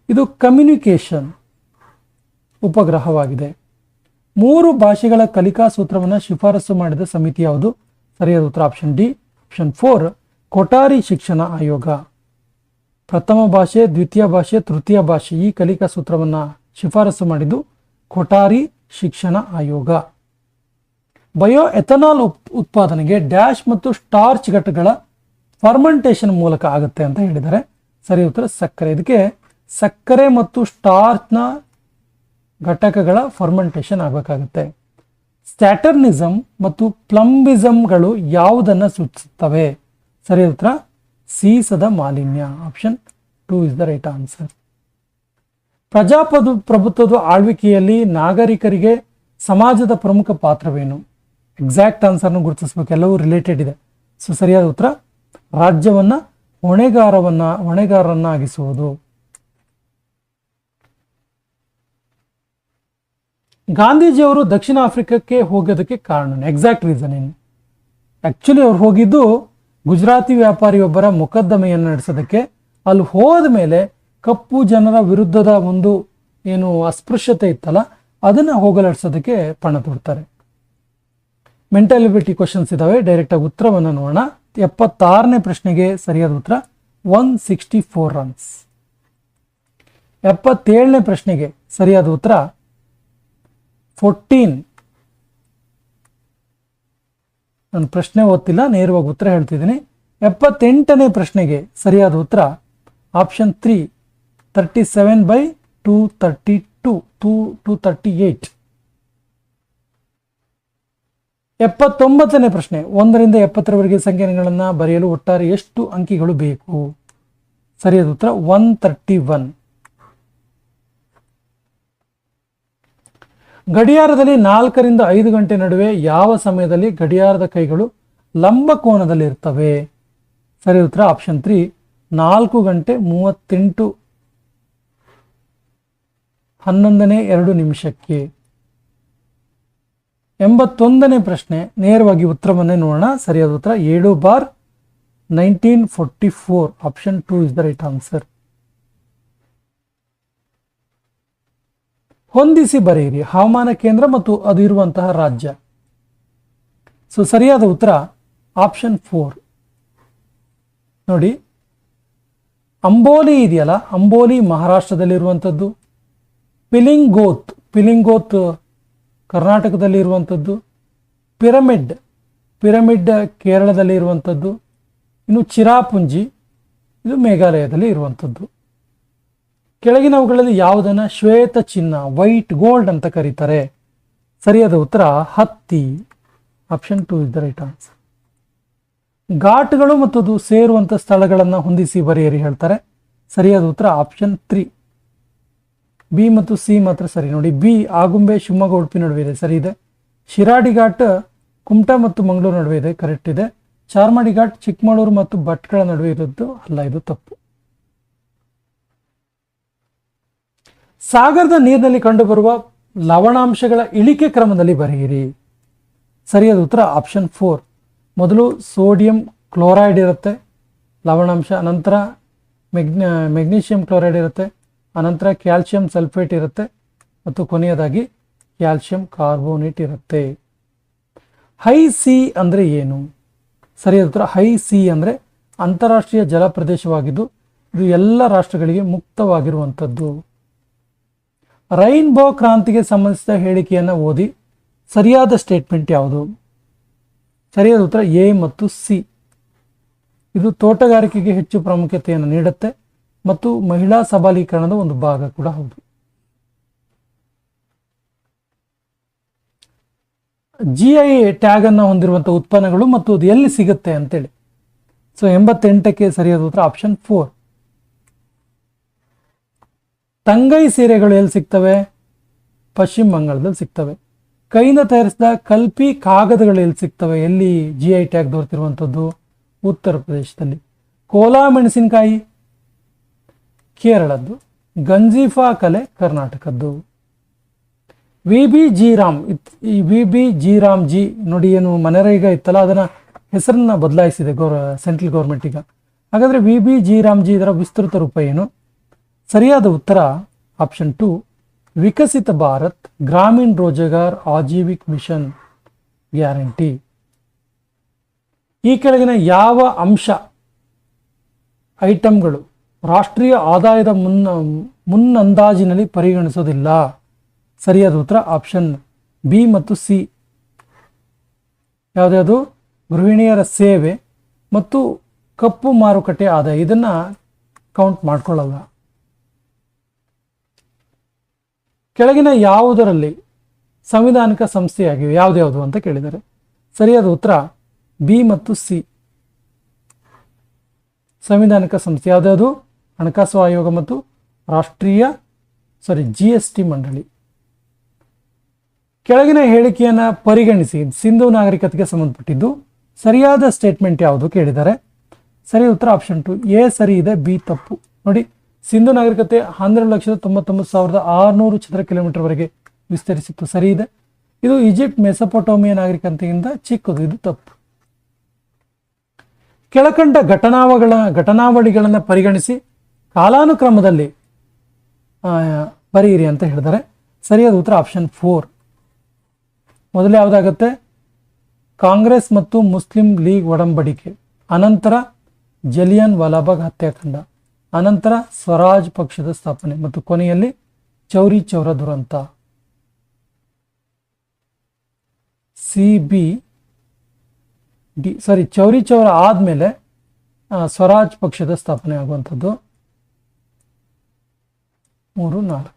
ಇದು ಕಮ್ಯುನಿಕೇಶನ್ ಉಪಗ್ರಹವಾಗಿದೆ. 3 ಭಾಷೆಗಳ ಕಲಿಕಾ ಸೂತ್ರವನ್ನು ಶಿಫಾರಸು ಮಾಡಿದ ಸಮಿತಿ ಯಾವುದು? ಸರಿಯಾದ ಉತ್ತರ ಆಪ್ಷನ್ ಡಿ. ಆಪ್ಷನ್ 4 ಕೊಠಾರಿ ಶಿಕ್ಷಣ ಆಯೋಗ. ಪ್ರಥಮ ಭಾಷೆ, ದ್ವಿತೀಯ ಭಾಷೆ, ತೃತೀಯ ಭಾಷೆ ಈ ಕಲಿಕಾ ಸೂತ್ರವನ್ನು ಶಿಫಾರಸು ಮಾಡಿದ್ದು ಕೊಠಾರಿ ಶಿಕ್ಷಣ ಆಯೋಗ. ಬಯೋ ಎಥನಾಲ್ ಉತ್ಪಾದನೆಗೆ ಡ್ಯಾಶ್ ಮತ್ತು ಸ್ಟಾರ್ಚ್ ಘಟಕಗಳ ಫರ್ಮೆಂಟೇಷನ್ ಮೂಲಕ ಆಗುತ್ತೆ ಅಂತ ಹೇಳಿದ್ದಾರೆ. ಸರಿ ಉತ್ತರ ಸಕ್ಕರೆ. ಇದಕ್ಕೆ ಸಕ್ಕರೆ ಮತ್ತು ಸ್ಟಾರ್ಚ್ನ ಘಟಕಗಳ ಫರ್ಮೆಂಟೇಷನ್ ಆಗಬೇಕಾಗುತ್ತೆ. ಸ್ಟ್ಯಾಟರ್ನಿಸಮ್ ಮತ್ತು ಪ್ಲಂಬಿಸಮ್ಗಳು ಯಾವುದನ್ನು ಸೂಚಿಸುತ್ತವೆ? ಸರಿಯಾದ ಉತ್ತರ ಸೀಸದ ಮಾಲಿನ್ಯ. Option 2 is the right answer. ಪ್ರಜಾಪ್ರಭುತ್ವದ ಆಳ್ವಿಕೆಯಲ್ಲಿ ನಾಗರಿಕರಿಗೆ ಸಮಾಜದ ಪ್ರಮುಖ ಪಾತ್ರವೇನು? ಎಕ್ಸಾಕ್ಟ್ ಆನ್ಸರ್ನ ಗುರುತಿಸಬೇಕು, ಎಲ್ಲವೂ ರಿಲೇಟೆಡ್ ಇದೆ. ಸೊ ಸರಿಯಾದ ಉತ್ತರ ರಾಜ್ಯವನ್ನ ಹೊಣೆಗಾರರನ್ನಾಗಿಸುವುದು. ಗಾಂಧೀಜಿಯವರು ದಕ್ಷಿಣ ಆಫ್ರಿಕಕ್ಕೆ ಹೋಗೋದಕ್ಕೆ ಕಾರಣ, ಎಕ್ಸಾಕ್ಟ್ ರೀಸನ್ ಏನು? ಆಕ್ಚುಲಿ ಅವ್ರು ಹೋಗಿದ್ದು ಗುಜರಾತಿ ವ್ಯಾಪಾರಿಯೊಬ್ಬರ ಮೊಕದ್ದಮೆಯನ್ನು ನಡೆಸೋದಕ್ಕೆ. ಅಲ್ಲಿ ಹೋದ ಮೇಲೆ ಕಪ್ಪು ಜನರ ವಿರುದ್ಧದ ಒಂದು ಏನು ಅಸ್ಪೃಶ್ಯತೆ ಇತ್ತಲ್ಲ ಅದನ್ನು ಹೋಗಲಾಡಿಸೋದಕ್ಕೆ ಪಣ ತೊಡ್ತಾರೆ. ಮೆಂಟಾಲಿಬಿಲಿಟಿ ಕ್ವಶನ್ಸ್ ಇದಾವೆ, ಡೈರೆಕ್ಟ್ ಆಗಿ ಉತ್ತರವನ್ನು ನೋಡೋಣ. 76ನೇ ಪ್ರಶ್ನೆಗೆ ಸರಿಯಾದ ಉತ್ತರ 164 ರನ್ಸ್. 77ನೇ ಪ್ರಶ್ನೆಗೆ ಸರಿಯಾದ ಉತ್ತರ 14. ನಾನು ಪ್ರಶ್ನೆ ಓದ್ತಿಲ್ಲ, ನೇರವಾಗಿ ಉತ್ತರ ಹೇಳ್ತಿದ್ದೀನಿ. 78ನೇ ಪ್ರಶ್ನೆಗೆ ಸರಿಯಾದ ಉತ್ತರ ಆಪ್ಷನ್ 3 37/232 238. 79ನೇ ಪ್ರಶ್ನೆ 1ರಿಂದ 70ರವರೆಗೆ ಸಂಖ್ಯೆಗಳನ್ನು ಬರೆಯಲು ಒಟ್ಟಾರೆ ಎಷ್ಟು ಅಂಕಿಗಳು ಬೇಕು? ಸರಿಯಾದ ಉತ್ತರ 131. ಗಡಿಯಾರದಲ್ಲಿ 4ರಿಂದ 5 ಗಂಟೆ ನಡುವೆ ಯಾವ ಸಮಯದಲ್ಲಿ ಗಡಿಯಾರದ ಕೈಗಳು ಲಂಬ ಕೋನದಲ್ಲಿ ಇರ್ತವೆ? ಸರಿಯಾದ ಉತ್ತರ ಆಪ್ಷನ್ 3 4 ಗಂಟೆ 38 11:02 81ನೇ ಪ್ರಶ್ನೆ ನೇರವಾಗಿ ಉತ್ತರವನ್ನೇ ನೋಡೋಣ. ಸರಿಯಾದ ಉತ್ತರ 7/1944. Option 2 is the right answer. ಹೊಂದಿಸಿ ಬರೆಯಿರಿ ಹವಾಮಾನ ಕೇಂದ್ರ ಮತ್ತು ಅದು ಇರುವಂತಹ ರಾಜ್ಯ. ಸೊ ಸರಿಯಾದ ಉತ್ತರ ಆಪ್ಷನ್ 4. ನೋಡಿ, ಅಂಬೋಲಿ ಇದೆಯಲ್ಲ, ಅಂಬೋಲಿ ಮಹಾರಾಷ್ಟ್ರದಲ್ಲಿರುವಂಥದ್ದು. ಪಿಲಿಂಗೋತ್ ಕರ್ನಾಟಕದಲ್ಲಿ ಇರುವಂಥದ್ದು. ಪಿರಮಿಡ್ ಕೇರಳದಲ್ಲಿ ಇರುವಂಥದ್ದು. ಇನ್ನು ಚಿರಾಪುಂಜಿ ಇದು ಮೇಘಾಲಯದಲ್ಲಿ ಇರುವಂಥದ್ದು. ಕೆಳಗಿನವುಗಳಲ್ಲಿ ಯಾವುದನ್ನು ಶ್ವೇತ ಚಿನ್ನ, ವೈಟ್ ಗೋಲ್ಡ್ ಅಂತ ಕರೀತಾರೆ? ಸರಿಯಾದ ಉತ್ತರ ಹತ್ತಿ. Option 2 is the right answer. ಘಾಟ್ಗಳು ಮತ್ತು ಅದು ಸೇರುವಂಥ ಸ್ಥಳಗಳನ್ನು ಹೊಂದಿಸಿ ಬರೆಯಿರಿ ಹೇಳ್ತಾರೆ. ಸರಿಯಾದ ಉತ್ತರ ಆಪ್ಷನ್ 3. ಬಿ ಮತ್ತು ಸಿ ಮಾತ್ರ ಸರಿ. ನೋಡಿ, ಬಿ ಆಗುಂಬೆ ಶಿವಮೊಗ್ಗ ಉಡುಪಿ ನಡುವೆ ಇದೆ, ಸರಿ ಇದೆ. ಶಿರಾಡಿ ಘಾಟ್ ಕುಮಟಾ ಮತ್ತು ಮಂಗಳೂರು ನಡುವೆ ಇದೆ, ಕರೆಕ್ಟ್ ಇದೆ. ಚಾರ್ಮಾಡಿ ಘಾಟ್ ಚಿಕ್ಕಮಗಳೂರು ಮತ್ತು ಭಟ್ಕಳ ನಡುವೆ ಇರೋದು ಅಲ್ಲ, ಇದು ತಪ್ಪು. ಸಾಗರದ ನೀರಿನಲ್ಲಿ ಕಂಡುಬರುವ ಲವಣಾಂಶಗಳ ಇಳಿಕೆ ಕ್ರಮದಲ್ಲಿ ಬರೆಯಿರಿ. ಸರಿಯಾದ ಉತ್ತರ ಆಪ್ಷನ್ 4. ಮೊದಲು ಸೋಡಿಯಂ ಕ್ಲೋರೈಡ್ ಇರುತ್ತೆ ಲವಣಾಂಶ, ಅನಂತರ ಮೆಗ್ನೀಷಿಯಂ ಕ್ಲೋರೈಡ್ ಇರುತ್ತೆ, ಅನಂತರ ಕ್ಯಾಲ್ಸಿಯಂ ಸಲ್ಫೇಟ್ ಇರುತ್ತೆ ಮತ್ತು ಕೊನೆಯದಾಗಿ ಕ್ಯಾಲ್ಸಿಯಂ ಕಾರ್ಬೋನೇಟ್ ಇರುತ್ತೆ. ಹೈ ಸಿ ಅಂದರೆ ಏನು? ಸರಿಯಾದ ಉತ್ತರ ಹೈ ಸಿ ಅಂದರೆ ಅಂತಾರಾಷ್ಟ್ರೀಯ ಜಲ ಪ್ರದೇಶವಾಗಿದ್ದು ಇದು ಎಲ್ಲ ರಾಷ್ಟ್ರಗಳಿಗೆ ಮುಕ್ತವಾಗಿರುವಂಥದ್ದು. ರೈನ್ಬೋ ಕ್ರಾಂತಿಗೆ ಸಂಬಂಧಿಸಿದ ಹೇಳಿಕೆಯನ್ನು ಓದಿ. ಸರಿಯಾದ ಸ್ಟೇಟ್ಮೆಂಟ್ ಯಾವುದು? ಸರಿಯಾದ ಉತ್ತರ ಎ ಮತ್ತು ಸಿ. ಇದು ತೋಟಗಾರಿಕೆಗೆ ಹೆಚ್ಚು ಪ್ರಾಮುಖ್ಯತೆಯನ್ನು ನೀಡುತ್ತೆ ಮತ್ತು ಮಹಿಳಾ ಸಬಲೀಕರಣದ ಒಂದು ಭಾಗ ಕೂಡ ಹೌದು. GI ಟ್ಯಾಗ್ ಅನ್ನು ಹೊಂದಿರುವಂತಹ ಉತ್ಪನ್ನಗಳು ಮತ್ತು ಅದು ಎಲ್ಲಿ ಸಿಗುತ್ತೆ ಅಂತೇಳಿ. ಸೊ 88ಕ್ಕೆ ಸರಿಯಾದ ಉತ್ತರ ಆಪ್ಷನ್ 4. ತಂಗೈ ಸೀರೆಗಳು ಎಲ್ಲಿ ಸಿಗ್ತವೆ? ಪಶ್ಚಿಮ ಬಂಗಾಳದಲ್ಲಿ ಸಿಗ್ತವೆ. ಕೈಯಿಂದ ತಯಾರಿಸಿದ ಕಲ್ಪಿ ಕಾಗದಗಳು ಎಲ್ಲಿ ಸಿಗ್ತವೆ? ಎಲ್ಲಿ GI ಟ್ಯಾಗ್ ದೊರೆತಿರುವಂಥದ್ದು? ಉತ್ತರ ಪ್ರದೇಶದಲ್ಲಿ. ಕೋಲಾ ಮೆಣಸಿನಕಾಯಿ ಕೇರಳದ್ದು. ಗಂಜಿಫಾ ಕಲೆ ಕರ್ನಾಟಕದ್ದು. VBG ರಾಮ್, ಈ VBG ರಾಮ್ ಜಿ ನೋಡಿ, ಏನು ಮನರೇಗಾ ಇತ್ತಲ್ಲ ಅದನ್ನ ಹೆಸರನ್ನ ಬದಲಾಯಿಸಿದೆ ಸೆಂಟ್ರಲ್ ಗೌರ್ಮೆಂಟ್ ಈಗ. ಹಾಗಾದ್ರೆ VBG ರಾಮ್ ಜಿ ಇದರ ವಿಸ್ತೃತ ರೂಪ ಏನು? ಸರಿಯಾದ ಉತ್ತರ ಆಪ್ಷನ್ 2 ವಿಕಸಿತ ಭಾರತ್ ಗ್ರಾಮೀಣ್ ರೋಜಗಾರ್ ಆಜೀವಿಕ್ ಮಿಷನ್ ಗ್ಯಾರಂಟಿ. ಈ ಕೆಳಗಿನ ಯಾವ ಅಂಶ ಐಟಂಗಳು ರಾಷ್ಟ್ರೀಯ ಆದಾಯದ ಮುನ್ನಂದಾಜಿನಲ್ಲಿ ಪರಿಗಣಿಸೋದಿಲ್ಲ? ಸರಿಯಾದ ಉತ್ತರ ಆಪ್ಷನ್ ಬಿ ಮತ್ತು ಸಿ. ಯಾವುದ್ಯಾವುದು? ಗೃಹಿಣಿಯರ ಸೇವೆ ಮತ್ತು ಕಪ್ಪು ಮಾರುಕಟ್ಟೆ ಆದಾಯ, ಇದನ್ನ ಕೌಂಟ್ ಮಾಡ್ಕೊಳ್ಳಲ್ಲ. ಕೆಳಗಿನ ಯಾವುದರಲ್ಲಿ ಸಂವಿಧಾನಿಕ ಸಂಸ್ಥೆಯಾಗಿವೆ? ಯಾವ್ದ್ಯಾವುದು ಅಂತ ಕೇಳಿದ್ದಾರೆ. ಸರಿಯಾದ ಉತ್ತರ ಬಿ ಮತ್ತು ಸಿ. ಸಂವಿಧಾನಿಕ ಸಂಸ್ಥೆ ಯಾವ್ದ್ಯಾವುದು? ಹಣಕಾಸು ಆಯೋಗ ಮತ್ತು GST ಮಂಡಳಿ. ಕೆಳಗಿನ ಹೇಳಿಕೆಯನ್ನು ಪರಿಗಣಿಸಿ, ಸಿಂಧು ನಾಗರಿಕತೆಗೆ ಸಂಬಂಧಪಟ್ಟಿದ್ದು ಸರಿಯಾದ ಸ್ಟೇಟ್ಮೆಂಟ್ ಯಾವುದು ಕೇಳಿದ್ದಾರೆ. ಸರಿ ಉತ್ತರ ಆಪ್ಷನ್ 2 ಎ ಸರಿ ಇದೆ, ಬಿ ತಪ್ಪು. ನೋಡಿ, ಸಿಂಧು ನಾಗರಿಕತೆ 12,99,600 ಚದರ ಕಿಲೋಮೀಟರ್ ವರೆಗೆ ವಿಸ್ತರಿಸಿತ್ತು, ಸರಿ ಇದೆ. ಇದು ಈಜಿಪ್ಟ್ ಮೆಸೊಪೊಟೋಮಿಯಾ ನಾಗರಿಕತೆಯಿಂದ ಚಿಕ್ಕದು, ಇದು ತಪ್ಪು. ಕೆಳಕಂಡ ಘಟನಾವಳಿಗಳನ್ನು ಪರಿಗಣಿಸಿ ಕಾಲಾನುಕ್ರಮದಲ್ಲಿ ಬರೆಯಿರಿ ಅಂತ ಹೇಳಿದ್ದಾರೆ. ಸರಿಯಾದ ಉತ್ತರ ಆಪ್ಷನ್ 4. ಮೊದಲು ಯಾವುದಾಗುತ್ತೆ? ಕಾಂಗ್ರೆಸ್ ಮತ್ತು ಮುಸ್ಲಿಂ ಲೀಗ್ ಒಡಂಬಡಿಕೆ, ಅನಂತರ ಜಲಿಯನ್ ವಾಲಾಬಾಗ್ ಹತ್ಯಾಕಾಂಡ, ಅನಂತರ ಸ್ವರಾಜ್ ಪಕ್ಷದ ಸ್ಥಾಪನೆ ಮತ್ತು ಕೊನೆಯಲ್ಲಿ ಚೌರಿ ಚೌರ ದುರಂತ. ಚೌರಿ ಚೌರ ಆದ್ಮೇಲೆ ಸ್ವರಾಜ್ ಪಕ್ಷದ ಸ್ಥಾಪನೆ ಆಗುವಂಥದ್ದು. 3, 4.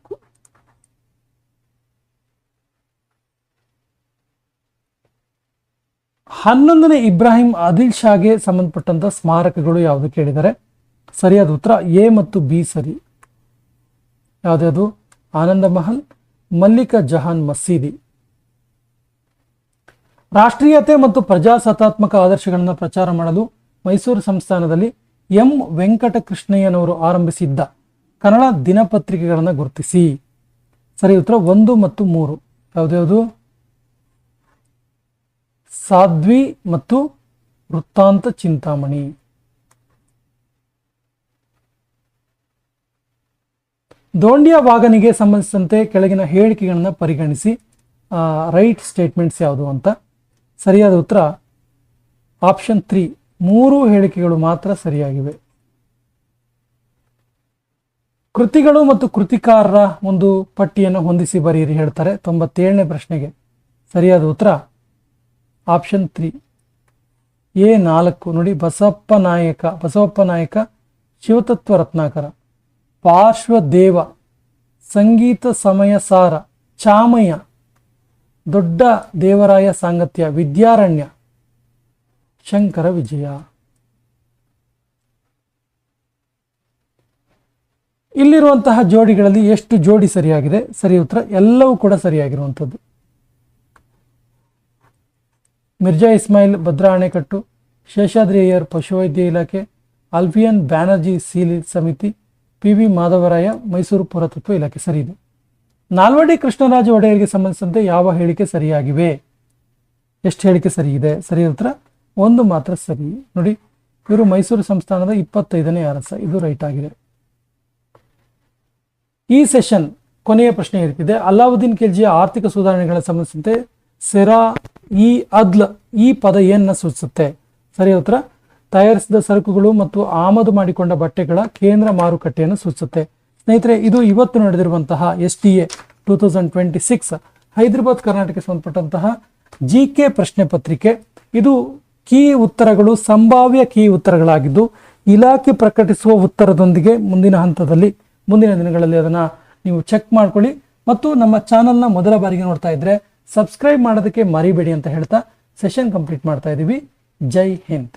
11ನೇ ಇಬ್ರಾಹಿಂ ಆದಿಲ್ ಶಾಗೆ ಸಂಬಂಧಪಟ್ಟಂತ ಸ್ಮಾರಕಗಳು ಯಾವುದು ಕೇಳಿದರೆ. ಸರಿಯಾದ ಉತ್ತರ ಎ ಮತ್ತು ಬಿ ಸರಿ. ಯಾವುದ್ಯಾವುದು? ಆನಂದ ಮಹಲ್, ಮಲ್ಲಿಕ ಜಹಾನ್ ಮಸೀದಿ. ರಾಷ್ಟ್ರೀಯತೆ ಮತ್ತು ಪ್ರಜಾಸತ್ತಾತ್ಮಕ ಆದರ್ಶಗಳನ್ನು ಪ್ರಚಾರ ಮಾಡಲು ಮೈಸೂರು ಸಂಸ್ಥಾನದಲ್ಲಿ ಎಂ ವೆಂಕಟಕೃಷ್ಣಯ್ಯನವರು ಆರಂಭಿಸಿದ್ದ ಕನ್ನಡ ದಿನಪತ್ರಿಕೆಗಳನ್ನು ಗುರುತಿಸಿ. ಸರಿ ಉತ್ತರ 1 ಮತ್ತು 3. ಯಾವುದ್ಯಾವುದು? ಸಾಧ್ವಿ ಮತ್ತು ವೃತ್ತಾಂತ ಚಿಂತಾಮಣಿ. ದೋಂಡಿಯ ವಾಗನಿಗೆ ಸಂಬಂಧಿಸಿದಂತೆ ಕೆಳಗಿನ ಹೇಳಿಕೆಗಳನ್ನು ಪರಿಗಣಿಸಿ ರೈಟ್ ಸ್ಟೇಟ್ಮೆಂಟ್ಸ್ ಯಾವುದು ಅಂತ. ಸರಿಯಾದ ಉತ್ತರ ಆಪ್ಷನ್ 3, 3 ಹೇಳಿಕೆಗಳು ಮಾತ್ರ ಸರಿಯಾಗಿವೆ. ಕೃತಿಗಳು ಮತ್ತು ಕೃತಿಕಾರರ ಒಂದು ಪಟ್ಟಿಯನ್ನು ಹೊಂದಿಸಿ ಬರೆಯಿರಿ ಹೇಳ್ತಾರೆ 97ನೇ ಪ್ರಶ್ನೆಗೆ. ಸರಿಯಾದ ಉತ್ತರ ಆಪ್ಷನ್ 3, A4. ನೋಡಿ, ಬಸವಪ್ಪ ನಾಯಕ ಶಿವತತ್ವ ರತ್ನಾಕರ, ಪಾರ್ಶ್ವದೇವ, ಸಂಗೀತ ಸಮಯ ಸಾರ, ಚಾಮಯ್ಯ, ದೊಡ್ಡ ದೇವರಾಯ ಸಾಂಗತ್ಯ, ವಿದ್ಯಾರಣ್ಯ, ಶಂಕರ ವಿಜಯ. ಇಲ್ಲಿರುವಂತಹ ಜೋಡಿಗಳಲ್ಲಿ ಎಷ್ಟು ಜೋಡಿ ಸರಿಯಾಗಿದೆ? ಸರಿ ಉತ್ತರ ಎಲ್ಲವೂ ಕೂಡ ಸರಿಯಾಗಿರುವಂಥದ್ದು. ಮಿರ್ಜಾ ಇಸ್ಮಾಯಿಲ್ ಭದ್ರಾ ಅಣೆಕಟ್ಟು, ಶೇಷಾದ್ರಿ ಅಯ್ಯರ್ ಪಶುವೈದ್ಯ ಇಲಾಖೆ, ಅಲ್ಫಿಯನ್ ಬ್ಯಾನರ್ಜಿ ಸೀಲ್ ಸಮಿತಿ, PV ಮಾಧವರಾಯ ಮೈಸೂರು ಪುರಾತತ್ವ ಇಲಾಖೆ. ಸರಿ ಇದೆ. ನಾಲ್ವಡಿ ಕೃಷ್ಣರಾಜ ಒಡೆಯರ್ಗೆ ಸಂಬಂಧಿಸಿದಂತೆ ಯಾವ ಹೇಳಿಕೆ ಸರಿಯಾಗಿವೆ? ಎಷ್ಟು ಹೇಳಿಕೆ ಸರಿ ಇದೆ? ಸರಿ ಉತ್ತರ 1 ಮಾತ್ರ ಸರಿ. ನೋಡಿ, ಇವರು ಮೈಸೂರು ಸಂಸ್ಥಾನದ 25ನೇ ಅರಸ, ಇದು ರೈಟ್ ಆಗಿದೆ. ಈ ಸೆಷನ್ ಕೊನೆಯ ಪ್ರಶ್ನೆ ಇರ್ತಿದೆ. ಅಲ್ಲಾವುದ್ದೀನ್ ಖಿಲ್ಜಿಯ ಆರ್ಥಿಕ ಸುಧಾರಣೆಗಳ ಸಂಬಂಧಿಸಿದಂತೆ ಸೆರಾ ಇ ಅದ್ಲ್ ಈ ಪದ ಏನನ್ನ ಸೂಚಿಸುತ್ತೆ? ಸರಿ ಉತ್ತರ ತಯಾರಿಸಿದ ಸರಕುಗಳು ಮತ್ತು ಆಮದು ಮಾಡಿಕೊಂಡ ಬಟ್ಟೆಗಳ ಕೇಂದ್ರ ಮಾರುಕಟ್ಟೆಯನ್ನು ಸೂಚಿಸುತ್ತೆ. ಸ್ನೇಹಿತರೆ, ಇದು ಇವತ್ತು ನಡೆದಿರುವಂತಹ STA 2026 ಹೈದರಾಬಾದ್ ಕರ್ನಾಟಕಕ್ಕೆ ಸಂಬಂಧಪಟ್ಟಂತಹ GK ಪ್ರಶ್ನೆ ಪತ್ರಿಕೆ. ಇದು ಕೀ ಉತ್ತರಗಳು ಸಂಭಾವ್ಯ ಕೀ ಉತ್ತರಗಳಾಗಿದ್ದು ಇಲಾಖೆ ಪ್ರಕಟಿಸುವ ಉತ್ತರದೊಂದಿಗೆ ಮುಂದಿನ ದಿನಗಳಲ್ಲಿ ಅದನ್ನು ನೀವು ಚೆಕ್ ಮಾಡ್ಕೊಳ್ಳಿ. ಮತ್ತು ನಮ್ಮ ಚಾನಲ್ನ ಮೊದಲ ಬಾರಿಗೆ ನೋಡ್ತಾ ಇದ್ರೆ ಸಬ್ಸ್ಕ್ರೈಬ್ ಮಾಡೋದಕ್ಕೆ ಮರಿಬೇಡಿ ಅಂತ ಹೇಳ್ತಾ ಸೆಷನ್ ಕಂಪ್ಲೀಟ್ ಮಾಡ್ತಾ ಇದ್ದೀವಿ. ಜೈ ಹಿಂದ್.